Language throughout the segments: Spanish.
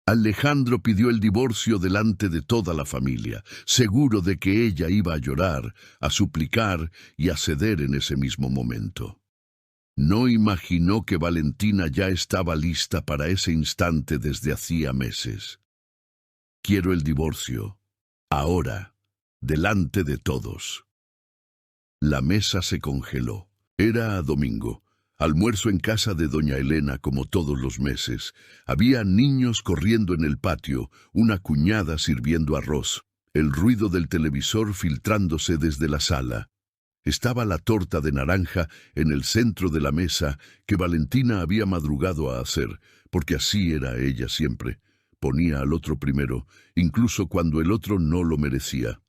Alejandro pidió el divorcio delante de toda la familia, seguro de que ella iba a llorar, a suplicar y a ceder en ese mismo momento. No imaginó que Valentina ya estaba lista para ese instante desde hacía meses. Quiero el divorcio, ahora, delante de todos. La mesa se congeló. Era domingo. Almuerzo en casa de doña Elena como todos los meses. Había niños corriendo en el patio, una cuñada sirviendo arroz, el ruido del televisor filtrándose desde la sala. Estaba la torta de naranja en el centro de la mesa que Valentina había madrugado a hacer, porque así era ella siempre. Ponía al otro primero, incluso cuando el otro no lo merecía.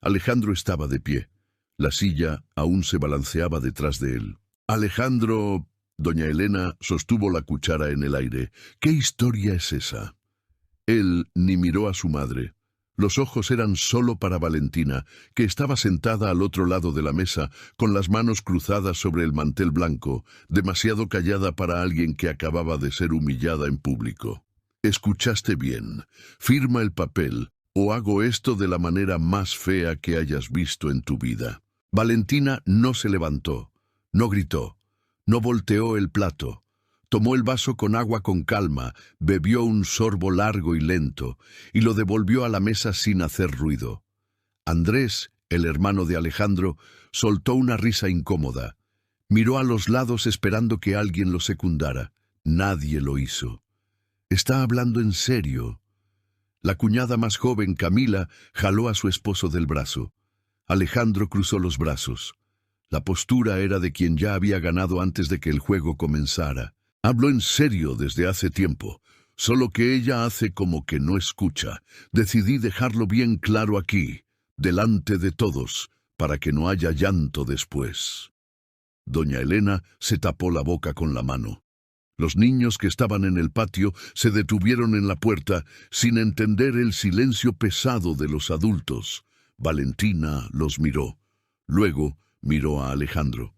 Alejandro estaba de pie. La silla aún se balanceaba detrás de él. Alejandro, doña Elena sostuvo la cuchara en el aire. ¿Qué historia es esa? Él ni miró a su madre. Los ojos eran solo para Valentina, que estaba sentada al otro lado de la mesa, con las manos cruzadas sobre el mantel blanco, demasiado callada para alguien que acababa de ser humillada en público. Escuchaste bien. Firma el papel, o hago esto de la manera más fea que hayas visto en tu vida. Valentina no se levantó. No gritó, no volteó el plato. Tomó el vaso con agua con calma, bebió un sorbo largo y lento, y lo devolvió a la mesa sin hacer ruido. Andrés, el hermano de Alejandro, soltó una risa incómoda. Miró a los lados esperando que alguien lo secundara. Nadie lo hizo. «Está hablando en serio». La cuñada más joven, Camila, jaló a su esposo del brazo. Alejandro cruzó los brazos. La postura era de quien ya había ganado antes de que el juego comenzara. Habló en serio desde hace tiempo, solo que ella hace como que no escucha. Decidí dejarlo bien claro aquí, delante de todos, para que no haya llanto después. Doña Elena se tapó la boca con la mano. Los niños que estaban en el patio se detuvieron en la puerta sin entender el silencio pesado de los adultos. Valentina los miró. Luego miró a Alejandro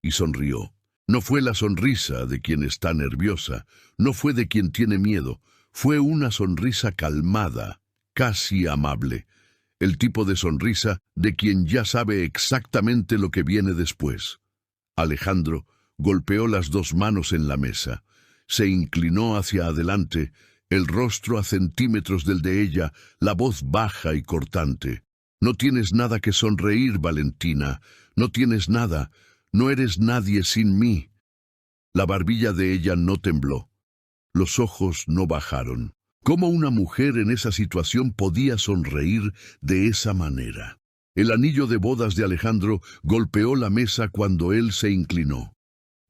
y sonrió. No fue la sonrisa de quien está nerviosa, no fue de quien tiene miedo, fue una sonrisa calmada, casi amable, el tipo de sonrisa de quien ya sabe exactamente lo que viene después. Alejandro golpeó las dos manos en la mesa, se inclinó hacia adelante, el rostro a centímetros del de ella, la voz baja y cortante. No tienes nada que sonreír, Valentina. No tienes nada. No eres nadie sin mí. La barbilla de ella no tembló. Los ojos no bajaron. ¿Cómo una mujer en esa situación podía sonreír de esa manera? El anillo de bodas de Alejandro golpeó la mesa cuando él se inclinó.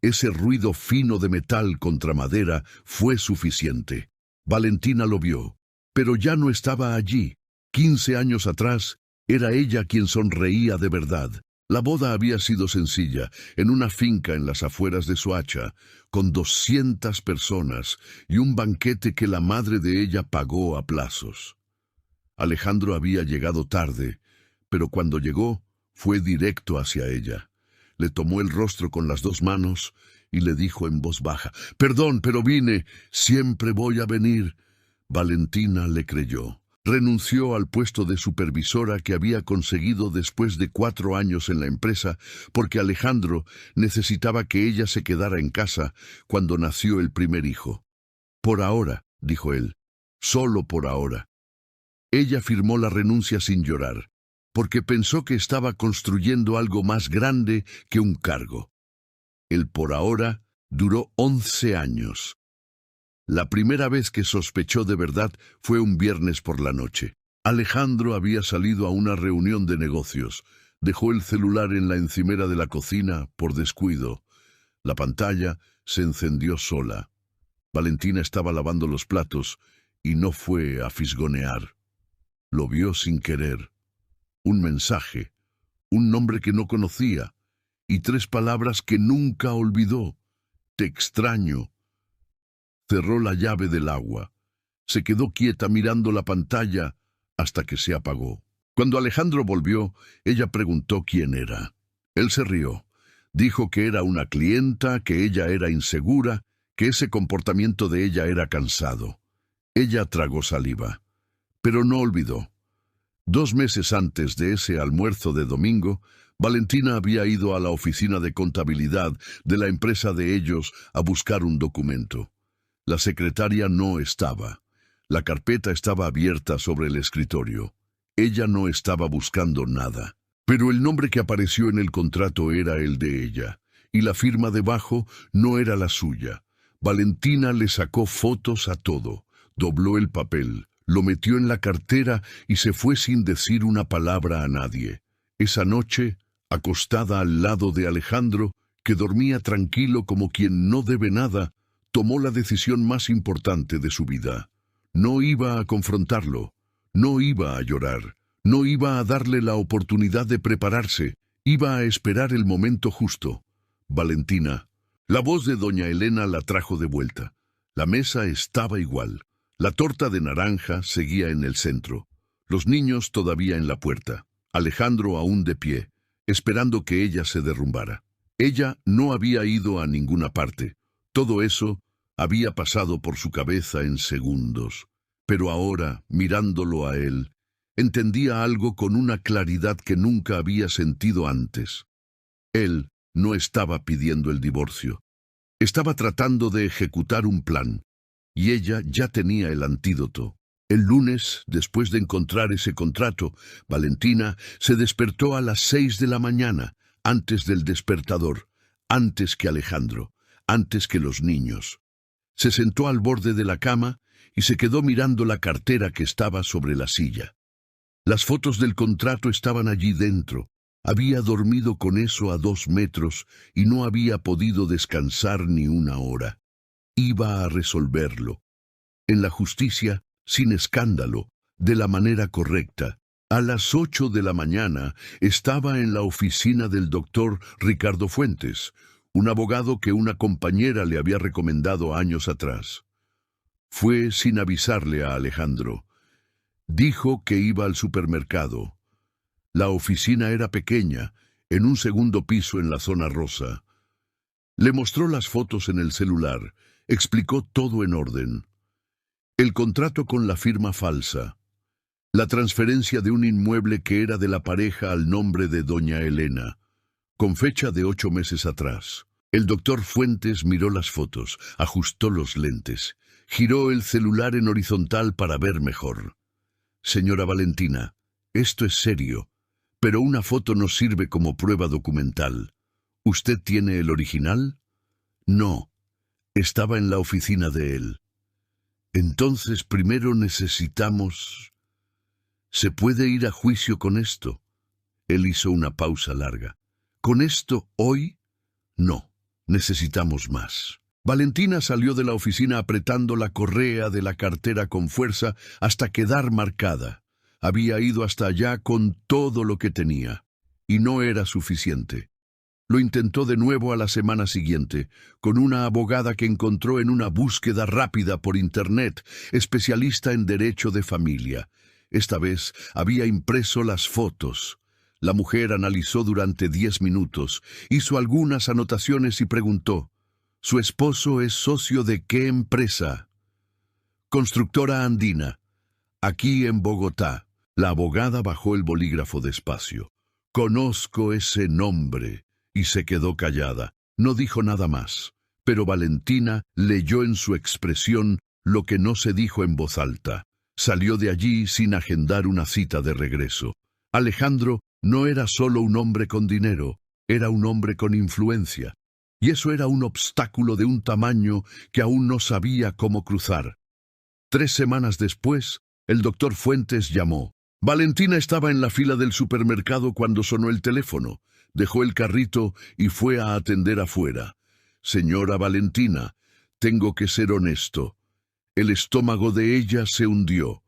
Ese ruido fino de metal contra madera fue suficiente. Valentina lo vio, pero ya no estaba allí. 15 años atrás, era ella quien sonreía de verdad. La boda había sido sencilla, en una finca en las afueras de Soacha, con 200 personas y un banquete que la madre de ella pagó a plazos. Alejandro había llegado tarde, pero cuando llegó, fue directo hacia ella. Le tomó el rostro con las dos manos y le dijo en voz baja: «Perdón, pero vine, siempre voy a venir». Valentina le creyó. Renunció al puesto de supervisora que había conseguido después de 4 años en la empresa, porque Alejandro necesitaba que ella se quedara en casa cuando nació el primer hijo. «Por ahora», dijo él, «solo por ahora». Ella firmó la renuncia sin llorar, porque pensó que estaba construyendo algo más grande que un cargo. El por ahora duró 11 años. La primera vez que sospechó de verdad fue un viernes por la noche. Alejandro había salido a una reunión de negocios. Dejó el celular en la encimera de la cocina por descuido. La pantalla se encendió sola. Valentina estaba lavando los platos y no fue a fisgonear. Lo vio sin querer. Un mensaje, un nombre que no conocía y 3 palabras que nunca olvidó. «Te extraño». Cerró la llave del agua. Se quedó quieta mirando la pantalla hasta que se apagó. Cuando Alejandro volvió, ella preguntó quién era. Él se rió. Dijo que era una clienta, que ella era insegura, que ese comportamiento de ella era cansado. Ella tragó saliva, pero no olvidó. 2 meses antes de ese almuerzo de domingo, Valentina había ido a la oficina de contabilidad de la empresa de ellos a buscar un documento. La secretaria no estaba. La carpeta estaba abierta sobre el escritorio. Ella no estaba buscando nada. Pero el nombre que apareció en el contrato era el de ella, y la firma debajo no era la suya. Valentina le sacó fotos a todo, dobló el papel, lo metió en la cartera y se fue sin decir una palabra a nadie. Esa noche, acostada al lado de Alejandro, que dormía tranquilo como quien no debe nada, tomó la decisión más importante de su vida. No iba a confrontarlo, no iba a llorar, no iba a darle la oportunidad de prepararse, iba a esperar el momento justo. Valentina. La voz de doña Elena la trajo de vuelta. La mesa estaba igual. La torta de naranja seguía en el centro. Los niños todavía en la puerta. Alejandro aún de pie, esperando que ella se derrumbara. Ella no había ido a ninguna parte. Todo eso había pasado por su cabeza en segundos. Pero ahora, mirándolo a él, entendía algo con una claridad que nunca había sentido antes. Él no estaba pidiendo el divorcio. Estaba tratando de ejecutar un plan. Y ella ya tenía el antídoto. El lunes, después de encontrar ese contrato, Valentina se despertó a las 6 de la mañana, antes del despertador, antes que Alejandro, antes que los niños. Se sentó al borde de la cama y se quedó mirando la cartera que estaba sobre la silla. Las fotos del contrato estaban allí dentro. Había dormido con eso a 2 metros y no había podido descansar ni una hora. Iba a resolverlo. En la justicia, sin escándalo, de la manera correcta. A las 8 de la mañana estaba en la oficina del doctor Ricardo Fuentes, un abogado que una compañera le había recomendado años atrás. Fue sin avisarle a Alejandro. Dijo que iba al supermercado. La oficina era pequeña, en un segundo piso en la zona rosa. Le mostró las fotos en el celular, explicó todo en orden. El contrato con la firma falsa. La transferencia de un inmueble que era de la pareja al nombre de doña Elena, con fecha de 8 meses atrás. El doctor Fuentes miró las fotos, ajustó los lentes, giró el celular en horizontal para ver mejor. Señora Valentina, esto es serio, pero una foto no sirve como prueba documental. ¿Usted tiene el original? No, estaba en la oficina de él. Entonces primero necesitamos... ¿Se puede ir a juicio con esto? Él hizo una pausa larga. ¿Con esto hoy? No, necesitamos más. Valentina salió de la oficina apretando la correa de la cartera con fuerza hasta quedar marcada. Había ido hasta allá con todo lo que tenía, y no era suficiente. Lo intentó de nuevo a la semana siguiente, con una abogada que encontró en una búsqueda rápida por internet, especialista en derecho de familia. Esta vez había impreso las fotos. La mujer analizó durante 10 minutos, hizo algunas anotaciones y preguntó, ¿su esposo es socio de qué empresa? Constructora Andina, aquí en Bogotá. La abogada bajó el bolígrafo despacio. Conozco ese nombre. Y se quedó callada. No dijo nada más. Pero Valentina leyó en su expresión lo que no se dijo en voz alta. Salió de allí sin agendar una cita de regreso. Alejandro no era solo un hombre con dinero, era un hombre con influencia. Y eso era un obstáculo de un tamaño que aún no sabía cómo cruzar. 3 semanas después, el doctor Fuentes llamó. Valentina estaba en la fila del supermercado cuando sonó el teléfono. Dejó el carrito y fue a atender afuera. Señora Valentina, tengo que ser honesto. El estómago de ella se hundió.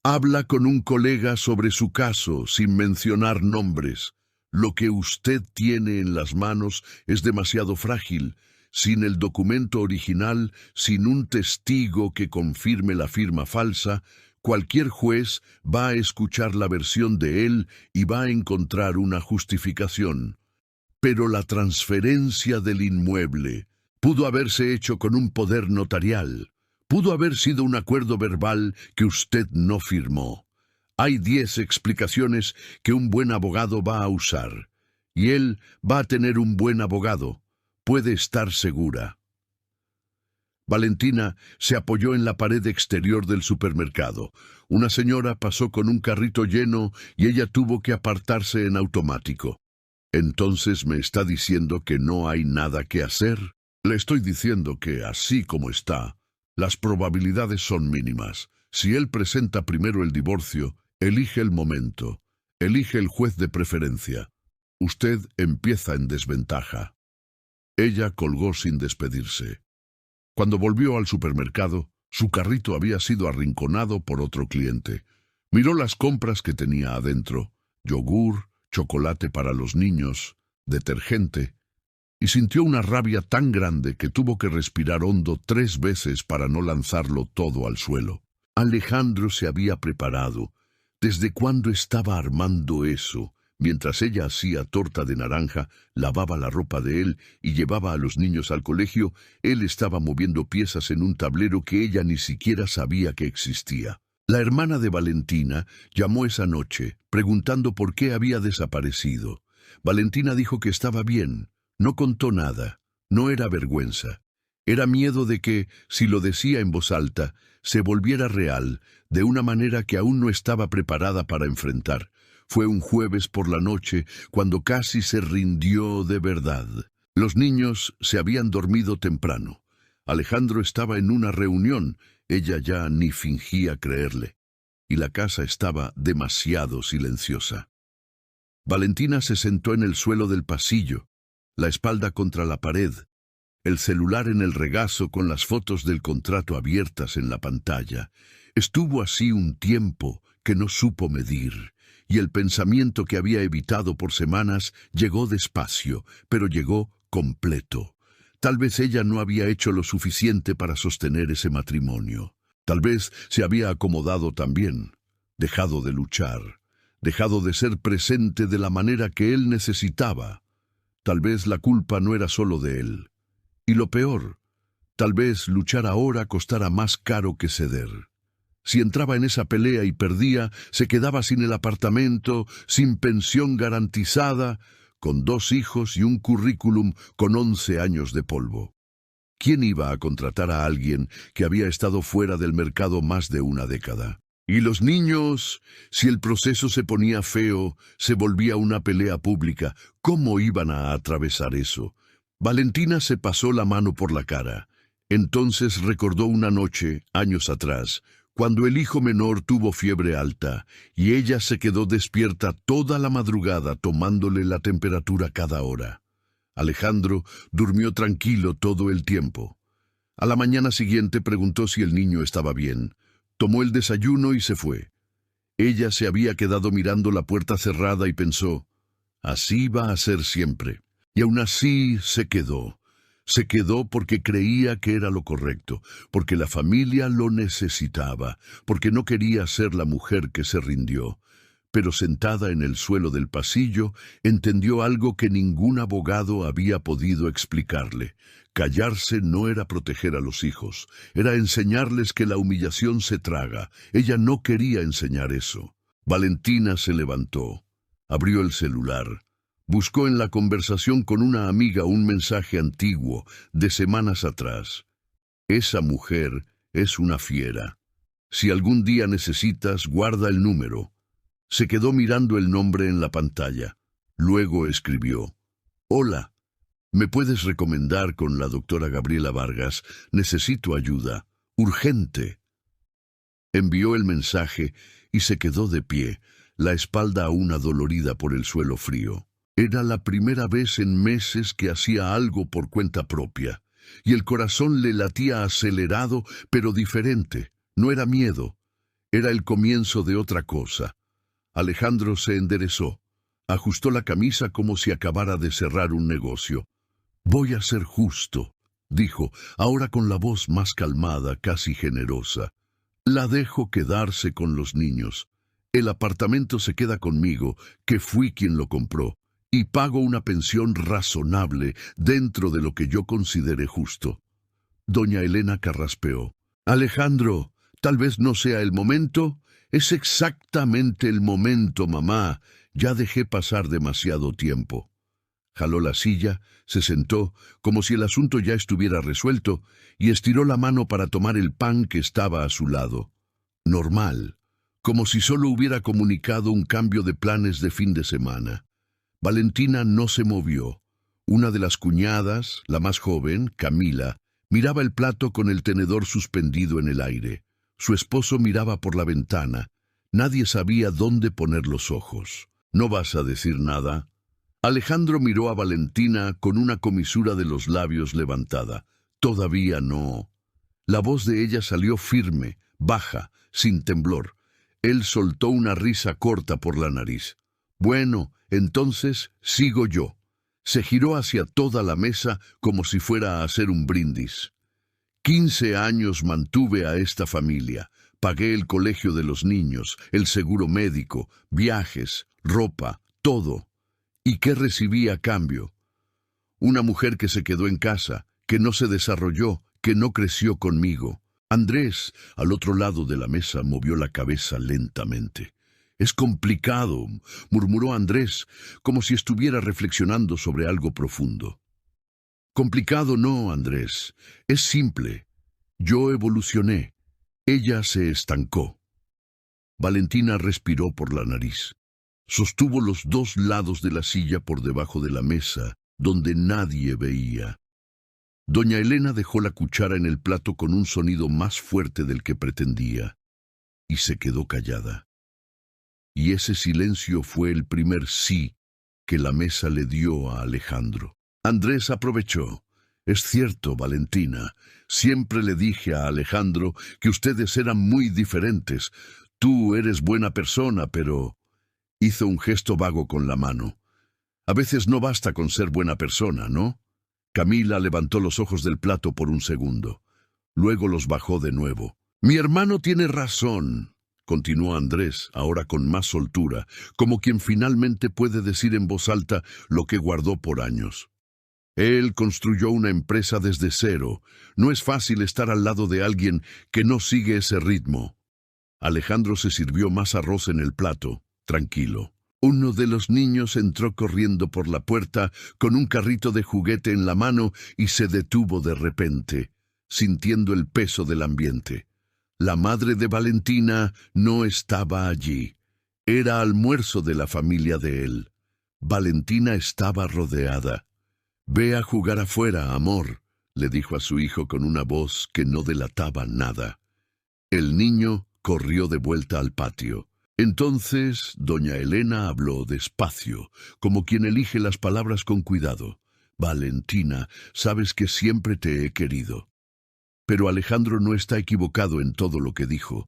Habla con un colega sobre su caso, sin mencionar nombres. Lo que usted tiene en las manos es demasiado frágil. Sin el documento original, sin un testigo que confirme la firma falsa, cualquier juez va a escuchar la versión de él y va a encontrar una justificación. Pero la transferencia del inmueble pudo haberse hecho con un poder notarial, Pudo haber sido un acuerdo verbal que usted no firmó. Hay 10 explicaciones que un buen abogado va a usar. Y él va a tener un buen abogado. Puede estar segura. Valentina se apoyó en la pared exterior del supermercado. Una señora pasó con un carrito lleno y ella tuvo que apartarse en automático. ¿Entonces me está diciendo que no hay nada que hacer? Le estoy diciendo que, así como está, las probabilidades son mínimas. Si él presenta primero el divorcio, elige el momento, elige el juez de preferencia. Usted empieza en desventaja. Ella colgó sin despedirse. Cuando volvió al supermercado, su carrito había sido arrinconado por otro cliente. Miró las compras que tenía adentro: yogur, chocolate para los niños, detergente, y sintió una rabia tan grande que tuvo que respirar hondo 3 veces para no lanzarlo todo al suelo. Alejandro se había preparado. ¿Desde cuándo estaba armando eso? Mientras ella hacía torta de naranja, lavaba la ropa de él y llevaba a los niños al colegio, él estaba moviendo piezas en un tablero que ella ni siquiera sabía que existía. La hermana de Valentina llamó esa noche, preguntando por qué había desaparecido. Valentina dijo que estaba bien, no contó nada, no era vergüenza. Era miedo de que, si lo decía en voz alta, se volviera real, de una manera que aún no estaba preparada para enfrentar. Fue un jueves por la noche cuando casi se rindió de verdad. Los niños se habían dormido temprano. Alejandro estaba en una reunión, ella ya ni fingía creerle, y la casa estaba demasiado silenciosa. Valentina se sentó en el suelo del pasillo, la espalda contra la pared, el celular en el regazo con las fotos del contrato abiertas en la pantalla. Estuvo así un tiempo que no supo medir, y el pensamiento que había evitado por semanas llegó despacio, pero llegó completo. Tal vez ella no había hecho lo suficiente para sostener ese matrimonio. Tal vez se había acomodado también, dejado de luchar, dejado de ser presente de la manera que él necesitaba. Tal vez la culpa no era solo de él. Y lo peor, tal vez luchar ahora costara más caro que ceder. Si entraba en esa pelea y perdía, se quedaba sin el apartamento, sin pensión garantizada, con 2 hijos y un currículum con 11 años de polvo. ¿Quién iba a contratar a alguien que había estado fuera del mercado más de una década? Y los niños, si el proceso se ponía feo, se volvía una pelea pública, ¿cómo iban a atravesar eso? Valentina se pasó la mano por la cara. Entonces recordó una noche, años atrás, cuando el hijo menor tuvo fiebre alta, y ella se quedó despierta toda la madrugada tomándole la temperatura cada hora. Alejandro durmió tranquilo todo el tiempo. A la mañana siguiente preguntó si el niño estaba bien. Tomó el desayuno y se fue. Ella se había quedado mirando la puerta cerrada y pensó, así va a ser siempre. Y aún así se quedó. Se quedó porque creía que era lo correcto, porque la familia lo necesitaba, porque no quería ser la mujer que se rindió. Pero sentada en el suelo del pasillo, entendió algo que ningún abogado había podido explicarle. Callarse no era proteger a los hijos, era enseñarles que la humillación se traga. Ella no quería enseñar eso. Valentina se levantó, abrió el celular. Buscó en la conversación con una amiga un mensaje antiguo, de semanas atrás. Esa mujer es una fiera. Si algún día necesitas, guarda el número. Se quedó mirando el nombre en la pantalla. Luego escribió, hola, ¿me puedes recomendar con la doctora Gabriela Vargas? Necesito ayuda. Urgente. Envió el mensaje y se quedó de pie, la espalda aún adolorida por el suelo frío. Era la primera vez en meses que hacía algo por cuenta propia, y el corazón le latía acelerado, pero diferente. No era miedo, era el comienzo de otra cosa. Alejandro se enderezó, ajustó la camisa como si acabara de cerrar un negocio. Voy a ser justo, dijo, ahora con la voz más calmada, casi generosa. La dejo quedarse con los niños. El apartamento se queda conmigo, que fui quien lo compró. Y pago una pensión razonable dentro de lo que yo considere justo. Doña Elena carraspeó. Alejandro, tal vez no sea el momento. Es exactamente el momento, mamá. Ya dejé pasar demasiado tiempo. Jaló la silla, se sentó, como si el asunto ya estuviera resuelto, y estiró la mano para tomar el pan que estaba a su lado. Normal, como si solo hubiera comunicado un cambio de planes de fin de semana. Valentina no se movió. Una de las cuñadas, la más joven, Camila, miraba el plato con el tenedor suspendido en el aire. Su esposo miraba por la ventana. Nadie sabía dónde poner los ojos. ¿No vas a decir nada? Alejandro miró a Valentina con una comisura de los labios levantada. Todavía no. La voz de ella salió firme, baja, sin temblor. Él soltó una risa corta por la nariz. Bueno, entonces sigo yo. Se giró hacia toda la mesa como si fuera a hacer un brindis. 15 años mantuve a esta familia. Pagué el colegio de los niños, el seguro médico, viajes, ropa, todo. ¿Y qué recibí a cambio? Una mujer que se quedó en casa, que no se desarrolló, que no creció conmigo. Andrés, al otro lado de la mesa, movió la cabeza lentamente. Es complicado, murmuró Andrés, como si estuviera reflexionando sobre algo profundo. Complicado no, Andrés. Es simple. Yo evolucioné. Ella se estancó. Valentina respiró por la nariz. Sostuvo los dos lados de la silla por debajo de la mesa, donde nadie veía. Doña Elena dejó la cuchara en el plato con un sonido más fuerte del que pretendía, y se quedó callada. Y ese silencio fue el primer sí que la mesa le dio a Alejandro. Andrés aprovechó. Es cierto, Valentina, siempre le dije a Alejandro que ustedes eran muy diferentes. Tú eres buena persona, pero... Hizo un gesto vago con la mano. A veces no basta con ser buena persona, ¿no? Camila levantó los ojos del plato por un segundo. Luego los bajó de nuevo. Mi hermano tiene razón, continuó Andrés, ahora con más soltura, como quien finalmente puede decir en voz alta lo que guardó por años. Él construyó una empresa desde cero. No es fácil estar al lado de alguien que no sigue ese ritmo. Alejandro se sirvió más arroz en el plato, tranquilo. Uno de los niños entró corriendo por la puerta con un carrito de juguete en la mano y se detuvo de repente, sintiendo el peso del ambiente. La madre de Valentina no estaba allí. Era almuerzo de la familia de él. Valentina estaba rodeada. «Ve a jugar afuera, amor», le dijo a su hijo con una voz que no delataba nada. El niño corrió de vuelta al patio. Entonces doña Elena habló despacio, como quien elige las palabras con cuidado. «Valentina, sabes que siempre te he querido». Pero Alejandro no está equivocado en todo lo que dijo.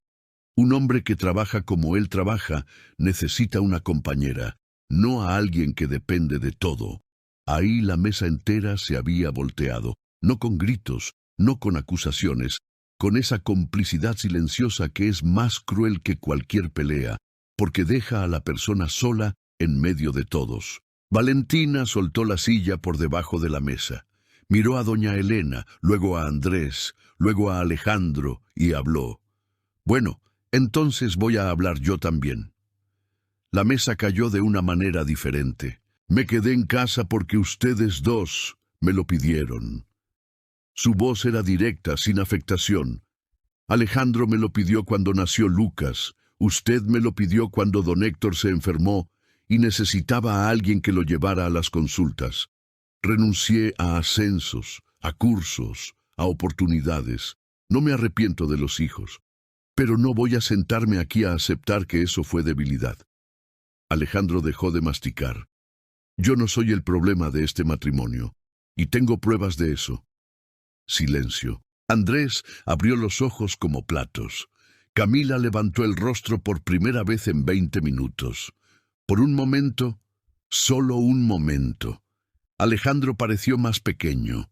Un hombre que trabaja como él trabaja necesita una compañera, no a alguien que depende de todo. Ahí la mesa entera se había volteado, no con gritos, no con acusaciones, con esa complicidad silenciosa que es más cruel que cualquier pelea, porque deja a la persona sola en medio de todos. Valentina soltó la silla por debajo de la mesa. Miró a doña Elena, luego a Andrés, luego a Alejandro, y habló. «Bueno, entonces voy a hablar yo también». La mesa cayó de una manera diferente. «Me quedé en casa porque ustedes dos me lo pidieron». Su voz era directa, sin afectación. «Alejandro me lo pidió cuando nació Lucas. Usted me lo pidió cuando don Héctor se enfermó y necesitaba a alguien que lo llevara a las consultas. Renuncié a ascensos, a cursos, a oportunidades. No me arrepiento de los hijos. Pero no voy a sentarme aquí a aceptar que eso fue debilidad». Alejandro dejó de masticar. «Yo no soy el problema de este matrimonio, y tengo pruebas de eso». Silencio. Andrés abrió los ojos como platos. Camila levantó el rostro por primera vez en 20 minutos. Por un momento, solo un momento. Alejandro pareció más pequeño.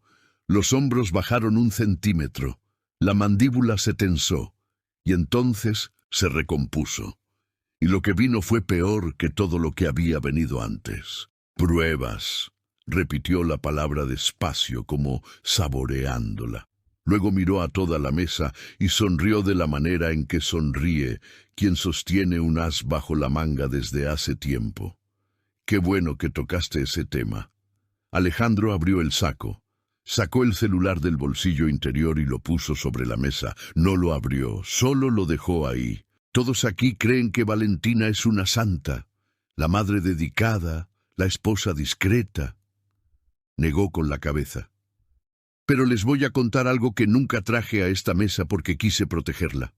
Los hombros bajaron 1 centímetro. La mandíbula se tensó. Y entonces se recompuso. Y lo que vino fue peor que todo lo que había venido antes. «Pruebas», repitió la palabra despacio, como saboreándola. Luego miró a toda la mesa y sonrió de la manera en que sonríe quien sostiene un as bajo la manga desde hace tiempo. Qué bueno que tocaste ese tema. Alejandro abrió el saco. Sacó el celular del bolsillo interior y lo puso sobre la mesa. No lo abrió, solo lo dejó ahí. Todos aquí creen que Valentina es una santa, la madre dedicada, la esposa discreta. Negó con la cabeza. Pero les voy a contar algo que nunca traje a esta mesa porque quise protegerla.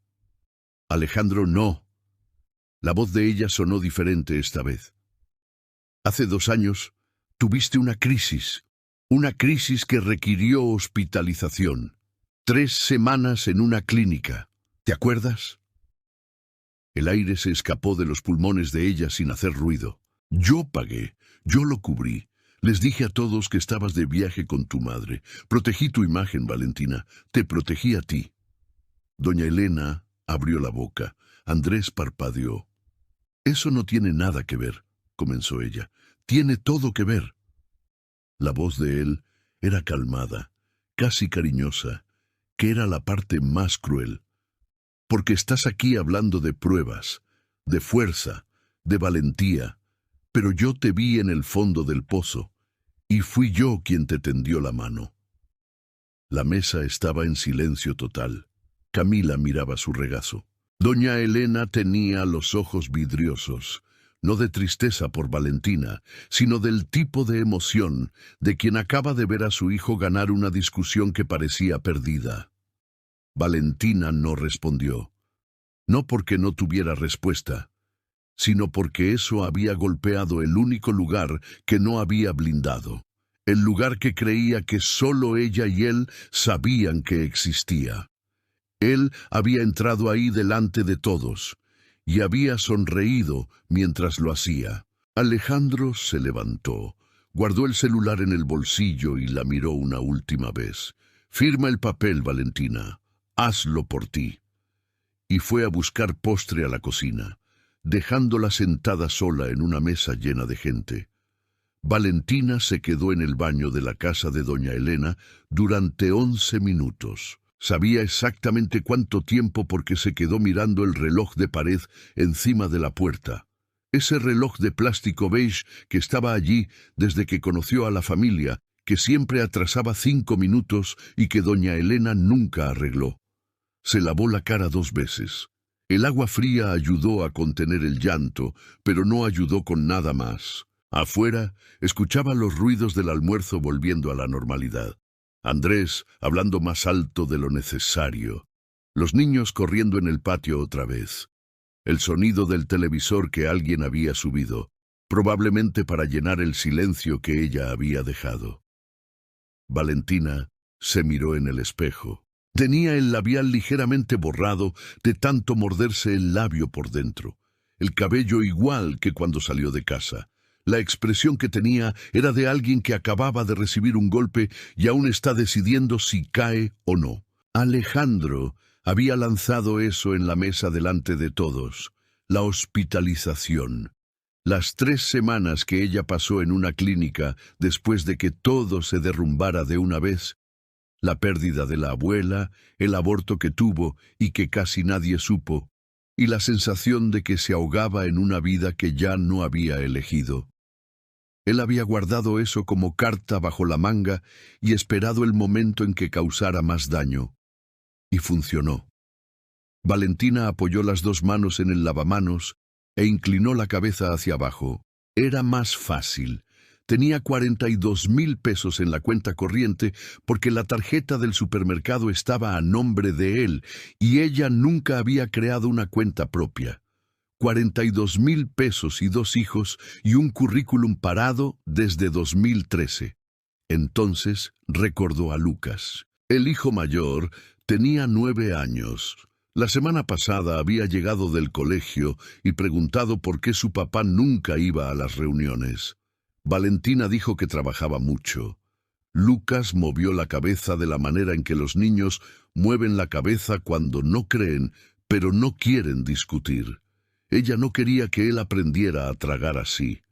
Alejandro, no. La voz de ella sonó diferente esta vez. Hace 2 años tuviste una crisis que requirió hospitalización. 3 semanas en una clínica. ¿Te acuerdas? El aire se escapó de los pulmones de ella sin hacer ruido. Yo pagué, yo lo cubrí. Les dije a todos que estabas de viaje con tu madre. Protegí tu imagen, Valentina. Te protegí a ti. Doña Elena abrió la boca. Andrés parpadeó. Eso no tiene nada que ver, comenzó ella. Tiene todo que ver. La voz de él era calmada, casi cariñosa, que era la parte más cruel. Porque estás aquí hablando de pruebas, de fuerza, de valentía, pero yo te vi en el fondo del pozo, y fui yo quien te tendió la mano. La mesa estaba en silencio total. Camila miraba su regazo. Doña Elena tenía los ojos vidriosos, no de tristeza por Valentina, sino del tipo de emoción de quien acaba de ver a su hijo ganar una discusión que parecía perdida. Valentina no respondió, no porque no tuviera respuesta, sino porque eso había golpeado el único lugar que no había blindado, el lugar que creía que solo ella y él sabían que existía. Él había entrado ahí delante de todos, y había sonreído mientras lo hacía. Alejandro se levantó, guardó el celular en el bolsillo y la miró una última vez. Firma el papel, Valentina. Hazlo por ti. Y fue a buscar postre a la cocina, dejándola sentada sola en una mesa llena de gente. Valentina se quedó en el baño de la casa de doña Elena durante 11 minutos. Sabía exactamente cuánto tiempo porque se quedó mirando el reloj de pared encima de la puerta. Ese reloj de plástico beige que estaba allí desde que conoció a la familia, que siempre atrasaba 5 minutos y que doña Elena nunca arregló. Se lavó la cara 2 veces. El agua fría ayudó a contener el llanto, pero no ayudó con nada más. Afuera, escuchaba los ruidos del almuerzo volviendo a la normalidad. Andrés hablando más alto de lo necesario. Los niños corriendo en el patio otra vez. El sonido del televisor que alguien había subido, probablemente para llenar el silencio que ella había dejado. Valentina se miró en el espejo. Tenía el labial ligeramente borrado de tanto morderse el labio por dentro. El cabello igual que cuando salió de casa. La expresión que tenía era de alguien que acababa de recibir un golpe y aún está decidiendo si cae o no. Alejandro había lanzado eso en la mesa delante de todos. La hospitalización. Las 3 semanas que ella pasó en una clínica después de que todo se derrumbara de una vez. La pérdida de la abuela, el aborto que tuvo y que casi nadie supo, y la sensación de que se ahogaba en una vida que ya no había elegido. Él había guardado eso como carta bajo la manga y esperado el momento en que causara más daño. Y funcionó. Valentina apoyó las 2 manos en el lavamanos e inclinó la cabeza hacia abajo. Era más fácil. Tenía 42,000 pesos en la cuenta corriente porque la tarjeta del supermercado estaba a nombre de él y ella nunca había creado una cuenta propia. 42,000 pesos y 2 hijos y un currículum parado desde 2013. Entonces recordó a Lucas. El hijo mayor tenía 9 años. La semana pasada había llegado del colegio y preguntado por qué su papá nunca iba a las reuniones. Valentina dijo que trabajaba mucho. Lucas movió la cabeza de la manera en que los niños mueven la cabeza cuando no creen, pero no quieren discutir. Ella no quería que él aprendiera a tragar así.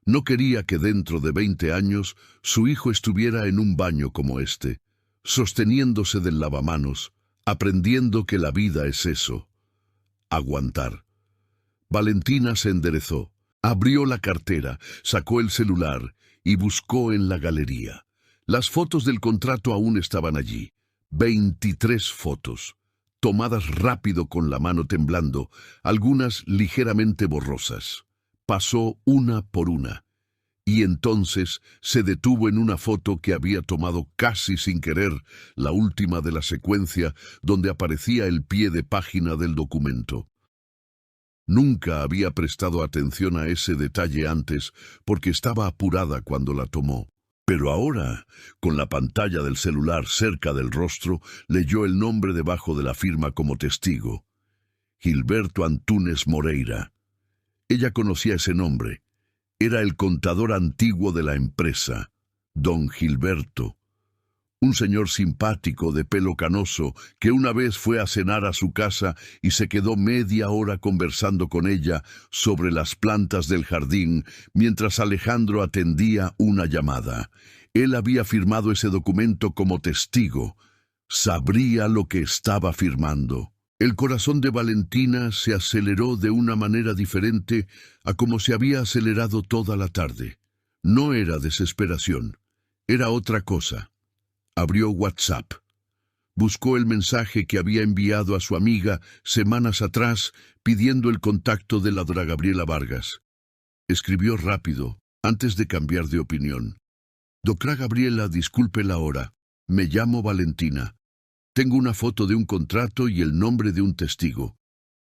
No quería que dentro de 20 años su hijo estuviera en un baño como este. sosteniéndose del lavamanos, aprendiendo que la vida es eso, aguantar. Valentina se enderezó, abrió la cartera, sacó el celular y buscó en la galería. Las fotos del contrato aún estaban allí. 23 fotos, tomadas rápido con la mano temblando, algunas ligeramente borrosas. Pasó una por una, y entonces se detuvo en una foto que había tomado casi sin querer, la última de la secuencia, donde aparecía el pie de página del documento. Nunca había prestado atención a ese detalle antes, porque estaba apurada cuando la tomó. Pero ahora, con la pantalla del celular cerca del rostro, leyó el nombre debajo de la firma como testigo. Gilberto Antúnez Moreira. Ella conocía ese nombre. Era el contador antiguo de la empresa, don Gilberto. Un señor simpático de pelo canoso que una vez fue a cenar a su casa y se quedó media hora conversando con ella sobre las plantas del jardín mientras Alejandro atendía una llamada. Él había firmado ese documento como testigo. Sabría lo que estaba firmando. El corazón de Valentina se aceleró de una manera diferente a como se había acelerado toda la tarde. No era desesperación, era otra cosa. Abrió WhatsApp. Buscó el mensaje que había enviado a su amiga semanas atrás pidiendo el contacto de la Dra. Gabriela Vargas. Escribió rápido, antes de cambiar de opinión. Dra. Gabriela, disculpe la hora. Me llamo Valentina. Tengo una foto de un contrato y el nombre de un testigo.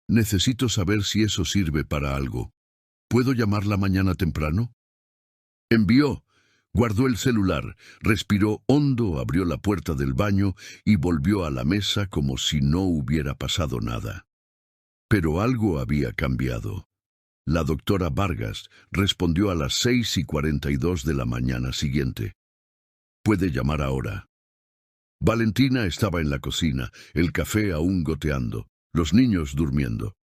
Necesito saber si eso sirve para algo. ¿Puedo llamarla mañana temprano? Envió. Guardó el celular, respiró hondo, abrió la puerta del baño y volvió a la mesa como si no hubiera pasado nada. Pero algo había cambiado. La doctora Vargas respondió a las 6:42 de la mañana siguiente. Puede llamar ahora. Valentina estaba en la cocina, el café aún goteando, los niños durmiendo.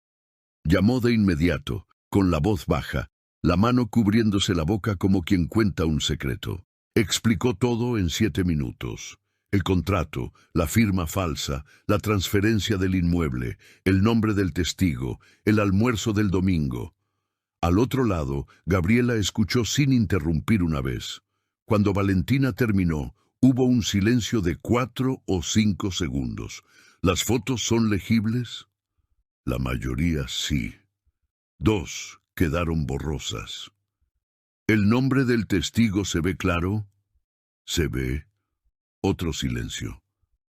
Llamó de inmediato, con la voz baja, la mano cubriéndose la boca como quien cuenta un secreto. Explicó todo en 7 minutos. El contrato, la firma falsa, la transferencia del inmueble, el nombre del testigo, el almuerzo del domingo. Al otro lado, Gabriela escuchó sin interrumpir una vez. Cuando Valentina terminó, hubo un silencio de 4 o 5 segundos. ¿Las fotos son legibles? La mayoría sí. 2 quedaron borrosas. ¿El nombre del testigo se ve claro? Se ve. Otro silencio.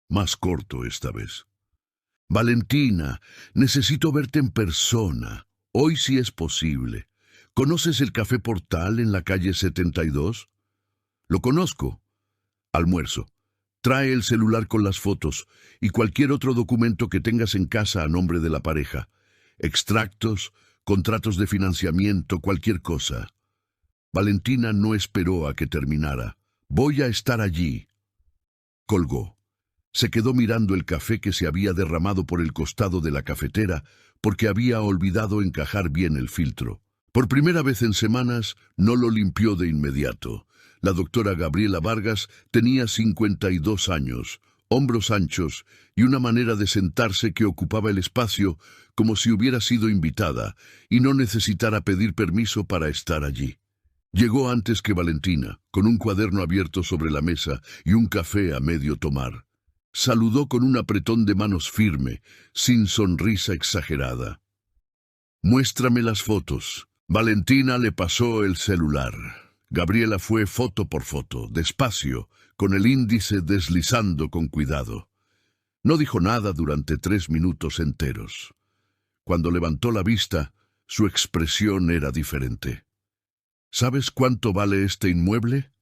Más corto esta vez. Valentina, necesito verte en persona. Hoy si es posible. ¿Conoces el Café Portal en la calle 72? Lo conozco. Almuerzo. Trae el celular con las fotos y cualquier otro documento que tengas en casa a nombre de la pareja. Extractos, contratos de financiamiento, cualquier cosa. Valentina no esperó a que terminara. Voy a estar allí. Colgó. Se quedó mirando el café que se había derramado por el costado de la cafetera porque había olvidado encajar bien el filtro. Por primera vez en semanas, no lo limpió de inmediato. La doctora Gabriela Vargas tenía 52 años, hombros anchos y una manera de sentarse que ocupaba el espacio como si hubiera sido invitada y no necesitara pedir permiso para estar allí. Llegó antes que Valentina, con un cuaderno abierto sobre la mesa y un café a medio tomar. Saludó con un apretón de manos firme, sin sonrisa exagerada. «Muéstrame las fotos». Valentina le pasó el celular. Gabriela fue foto por foto, despacio, con el índice deslizando con cuidado. No dijo nada durante 3 minutos enteros. Cuando levantó la vista, su expresión era diferente. ¿Sabes cuánto vale este inmueble?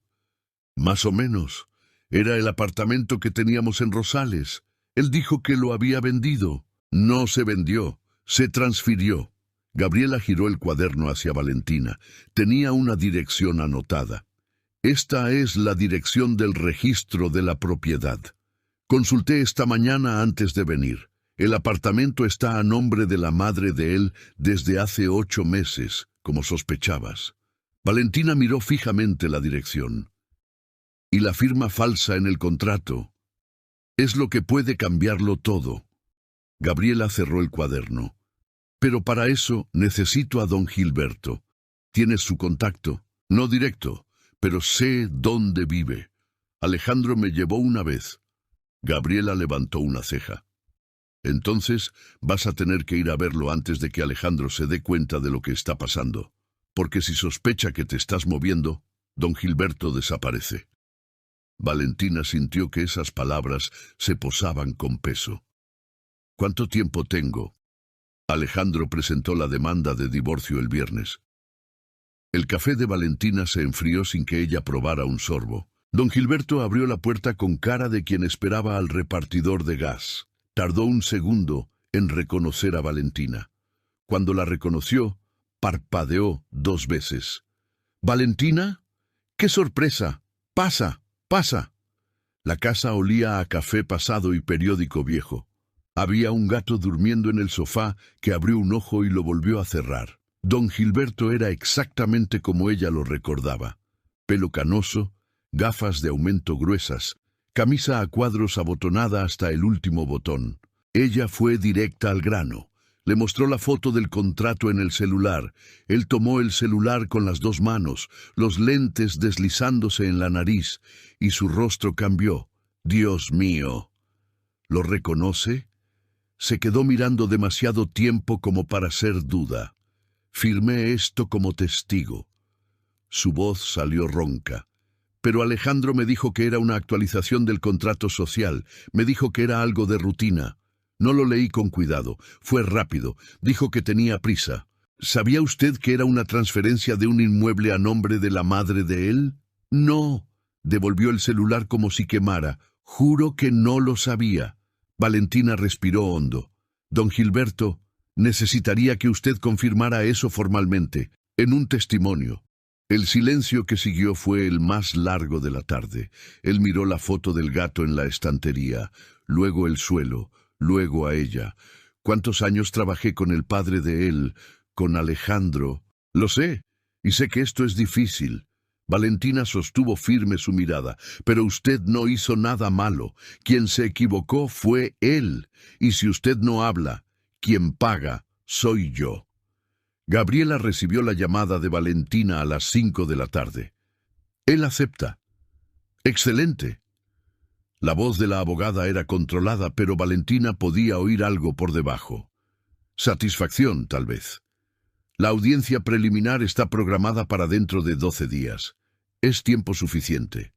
Más o menos. Era el apartamento que teníamos en Rosales. Él dijo que lo había vendido. No se vendió, se transfirió. Gabriela giró el cuaderno hacia Valentina. Tenía una dirección anotada. Esta es la dirección del registro de la propiedad. Consulté esta mañana antes de venir. El apartamento está a nombre de la madre de él desde hace 8 meses, como sospechabas. Valentina miró fijamente la dirección. ¿Y la firma falsa en el contrato? Es lo que puede cambiarlo todo. Gabriela cerró el cuaderno. Pero para eso necesito a don Gilberto. ¿Tienes su contacto? No directo, pero sé dónde vive. Alejandro me llevó una vez. Gabriela levantó una ceja. Entonces vas a tener que ir a verlo antes de que Alejandro se dé cuenta de lo que está pasando. Porque si sospecha que te estás moviendo, don Gilberto desaparece. Valentina sintió que esas palabras se posaban con peso. ¿Cuánto tiempo tengo? Alejandro presentó la demanda de divorcio el viernes. El café de Valentina se enfrió sin que ella probara un sorbo. Don Gilberto abrió la puerta con cara de quien esperaba al repartidor de gas. Tardó un segundo en reconocer a Valentina. Cuando la reconoció, parpadeó 2 veces. «¿Valentina? ¡Qué sorpresa! ¡Pasa! ¡Pasa!». La casa olía a café pasado y periódico viejo. Había un gato durmiendo en el sofá que abrió un ojo y lo volvió a cerrar. Don Gilberto era exactamente como ella lo recordaba. Pelo canoso, gafas de aumento gruesas, camisa a cuadros abotonada hasta el último botón. Ella fue directa al grano. Le mostró la foto del contrato en el celular. Él tomó el celular con las 2 manos, los lentes deslizándose en la nariz, y su rostro cambió. «Dios mío». ¿Lo reconoce? Se quedó mirando demasiado tiempo como para hacer duda. «Firmé esto como testigo». Su voz salió ronca. «Pero Alejandro me dijo que era una actualización del contrato social. Me dijo que era algo de rutina. No lo leí con cuidado. Fue rápido. Dijo que tenía prisa. ¿Sabía usted que era una transferencia de un inmueble a nombre de la madre de él?» «No». Devolvió el celular como si quemara. «Juro que no lo sabía». Valentina respiró hondo. «Don Gilberto, necesitaría que usted confirmara eso formalmente, en un testimonio». El silencio que siguió fue el más largo de la tarde. Él miró la foto del gato en la estantería, luego el suelo, luego a ella. ¿Cuántos años trabajé con el padre de él, con Alejandro? Lo sé, y sé que esto es difícil. Valentina sostuvo firme su mirada. «Pero usted no hizo nada malo. Quien se equivocó fue él. Y si usted no habla, quien paga soy yo». Gabriela recibió la llamada de Valentina a las 5 de la tarde. «Él acepta». «Excelente». La voz de la abogada era controlada, pero Valentina podía oír algo por debajo. Satisfacción, tal vez. «La audiencia preliminar está programada para dentro de 12 días. Es tiempo suficiente».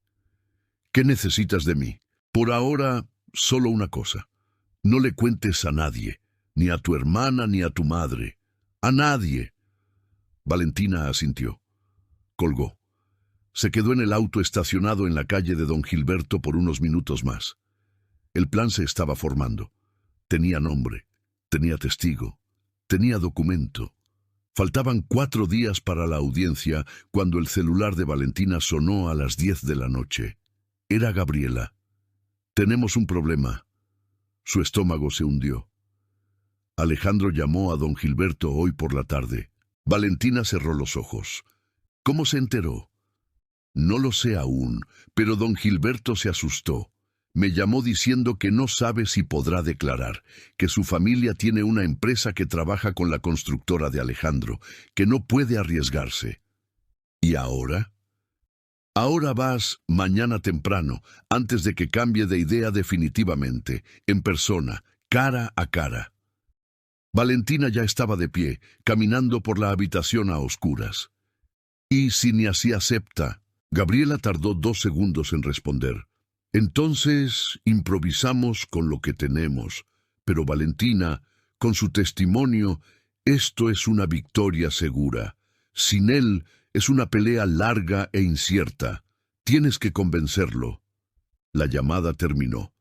«¿Qué necesitas de mí?» «Por ahora, solo una cosa. No le cuentes a nadie, ni a tu hermana ni a tu madre. A nadie». Valentina asintió. Colgó. Se quedó en el auto estacionado en la calle de don Gilberto por unos minutos más. El plan se estaba formando. Tenía nombre, tenía testigo, tenía documento. Faltaban 4 días para la audiencia cuando el celular de Valentina sonó a las 10 de la noche. Era Gabriela. «Tenemos un problema». Su estómago se hundió. Alejandro llamó a don Gilberto hoy por la tarde. Valentina cerró los ojos. ¿Cómo se enteró? No lo sé aún, pero don Gilberto se asustó. Me llamó diciendo que no sabe si podrá declarar, que su familia tiene una empresa que trabaja con la constructora de Alejandro, que no puede arriesgarse. ¿Y ahora? Ahora vas mañana temprano, antes de que cambie de idea definitivamente, en persona, cara a cara. Valentina ya estaba de pie, caminando por la habitación a oscuras. ¿Y si ni así acepta? Gabriela tardó 2 segundos en responder. Entonces improvisamos con lo que tenemos. Pero Valentina, con su testimonio, esto es una victoria segura. Sin él, es una pelea larga e incierta. Tienes que convencerlo. La llamada terminó.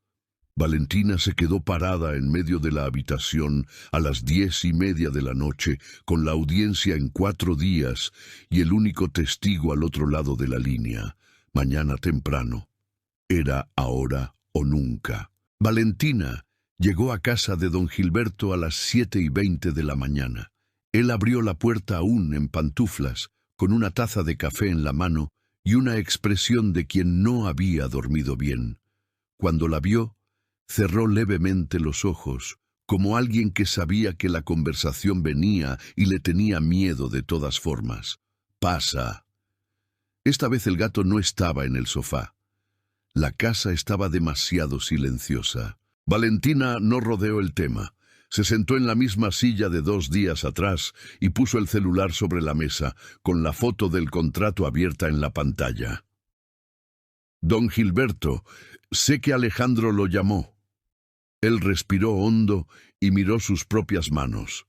Valentina se quedó parada en medio de la habitación a las 10:30 de la noche, con la audiencia en 4 días y el único testigo al otro lado de la línea. Mañana temprano. Era ahora o nunca. Valentina llegó a casa de don Gilberto a las 7:20 de la mañana. Él abrió la puerta aún en pantuflas, con una taza de café en la mano y una expresión de quien no había dormido bien. Cuando la vio, Cerró levemente los ojos, como alguien que sabía que la conversación venía y le tenía miedo de todas formas. «Pasa». Esta vez el gato no estaba en el sofá. La casa estaba demasiado silenciosa. Valentina no rodeó el tema. Se sentó en la misma silla de 2 días atrás y puso el celular sobre la mesa, con la foto del contrato abierta en la pantalla. «Don Gilberto, sé que Alejandro lo llamó». Él respiró hondo y miró sus propias manos.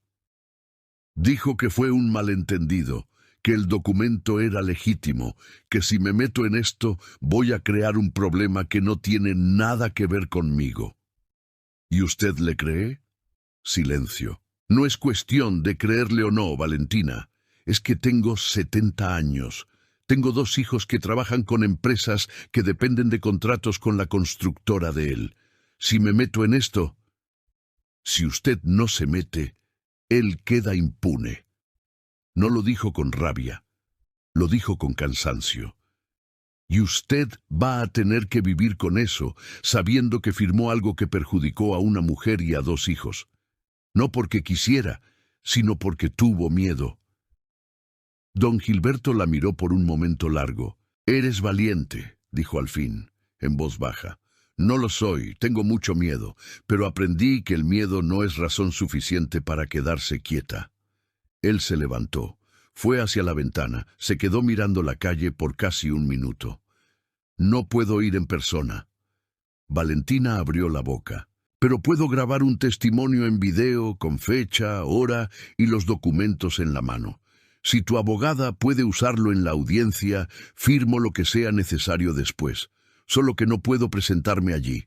Dijo que fue un malentendido, que el documento era legítimo, que si me meto en esto voy a crear un problema que no tiene nada que ver conmigo. ¿Y usted le cree? Silencio. No es cuestión de creerle o no, Valentina. Es que tengo 70 años. Tengo 2 hijos que trabajan con empresas que dependen de contratos con la constructora de él. Si me meto en esto, si usted no se mete, él queda impune. No lo dijo con rabia, lo dijo con cansancio. Y usted va a tener que vivir con eso, sabiendo que firmó algo que perjudicó a una mujer y a 2 hijos. No porque quisiera, sino porque tuvo miedo. Don Gilberto la miró por un momento largo. «Eres valiente», dijo al fin, en voz baja. «No lo soy, tengo mucho miedo, pero aprendí que el miedo no es razón suficiente para quedarse quieta». Él se levantó, fue hacia la ventana, se quedó mirando la calle por casi 1 minuto. «No puedo ir en persona». Valentina abrió la boca. «Pero puedo grabar un testimonio en video, con fecha, hora y los documentos en la mano. Si tu abogada puede usarlo en la audiencia, firmo lo que sea necesario después. Solo que no puedo presentarme allí».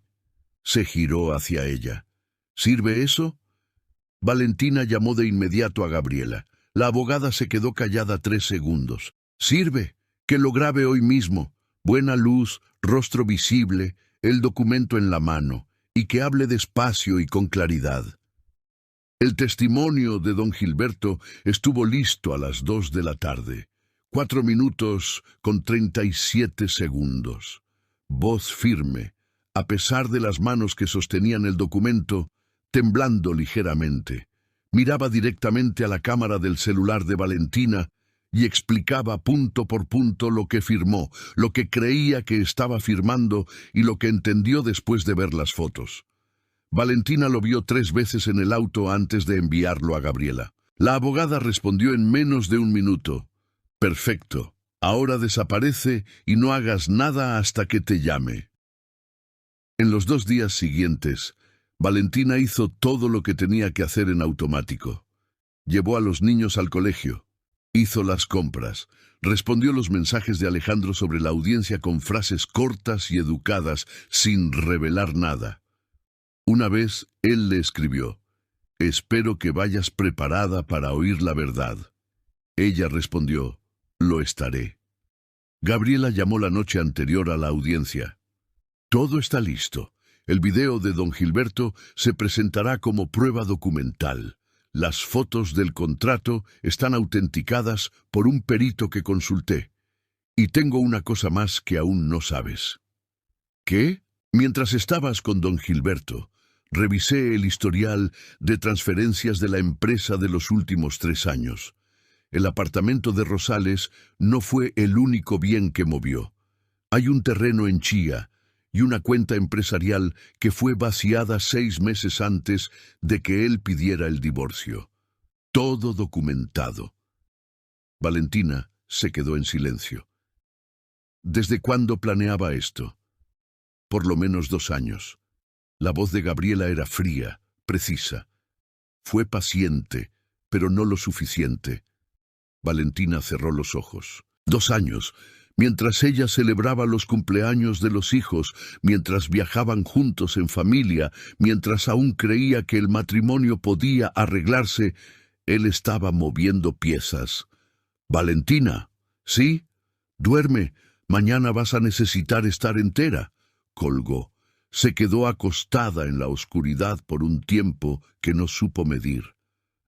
Se giró hacia ella. «¿Sirve eso?» Valentina llamó de inmediato a Gabriela. La abogada se quedó callada 3 segundos. «Sirve, que lo grabe hoy mismo. Buena luz, rostro visible, el documento en la mano, y que hable despacio y con claridad». El testimonio de don Gilberto estuvo listo a las 2 de la tarde. 4 minutos con 37 segundos. Voz firme, a pesar de las manos que sostenían el documento, temblando ligeramente. Miraba directamente a la cámara del celular de Valentina y explicaba punto por punto lo que firmó, lo que creía que estaba firmando y lo que entendió después de ver las fotos. Valentina lo vio 3 veces en el auto antes de enviarlo a Gabriela. La abogada respondió en menos de 1 minuto. «Perfecto. Ahora desaparece y no hagas nada hasta que te llame». En los 2 días siguientes, Valentina hizo todo lo que tenía que hacer en automático. Llevó a los niños al colegio, hizo las compras, respondió los mensajes de Alejandro sobre la audiencia con frases cortas y educadas, sin revelar nada. Una vez, él le escribió: «Espero que vayas preparada para oír la verdad». Ella respondió: «Lo estaré». Gabriela llamó la noche anterior a la audiencia. «Todo está listo. El video de don Gilberto se presentará como prueba documental. Las fotos del contrato están autenticadas por un perito que consulté. Y tengo una cosa más que aún no sabes». «¿Qué?» «Mientras estabas con don Gilberto, revisé el historial de transferencias de la empresa de los últimos 3 años. El apartamento de Rosales no fue el único bien que movió. Hay un terreno en Chía y una cuenta empresarial que fue vaciada 6 meses antes de que él pidiera el divorcio. Todo documentado». Valentina se quedó en silencio. ¿Desde cuándo planeaba esto? Por lo menos 2 años. La voz de Gabriela era fría, precisa. Fue paciente, pero no lo suficiente. Valentina cerró los ojos. 2 años, mientras ella celebraba los cumpleaños de los hijos, mientras viajaban juntos en familia, mientras aún creía que el matrimonio podía arreglarse, él estaba moviendo piezas. «Valentina, ¿sí? Duerme, mañana vas a necesitar estar entera». Colgó. Se quedó acostada en la oscuridad por un tiempo que no supo medir.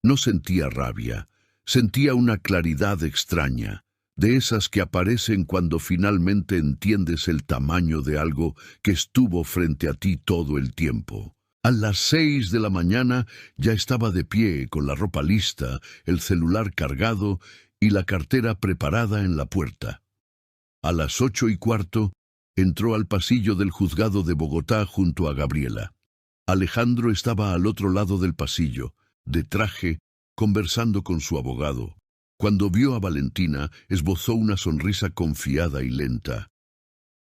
No sentía rabia, sentía una claridad extraña. de esas que aparecen cuando finalmente entiendes el tamaño de algo que estuvo frente a ti todo el tiempo. A las 6 de la mañana ya estaba de pie, con la ropa lista, el celular cargado y la cartera preparada en la puerta. A las 8:15 entró al pasillo del juzgado de Bogotá junto a Gabriela. Alejandro estaba al otro lado del pasillo, de traje, conversando con su abogado. Cuando vio a Valentina, esbozó una sonrisa confiada y lenta.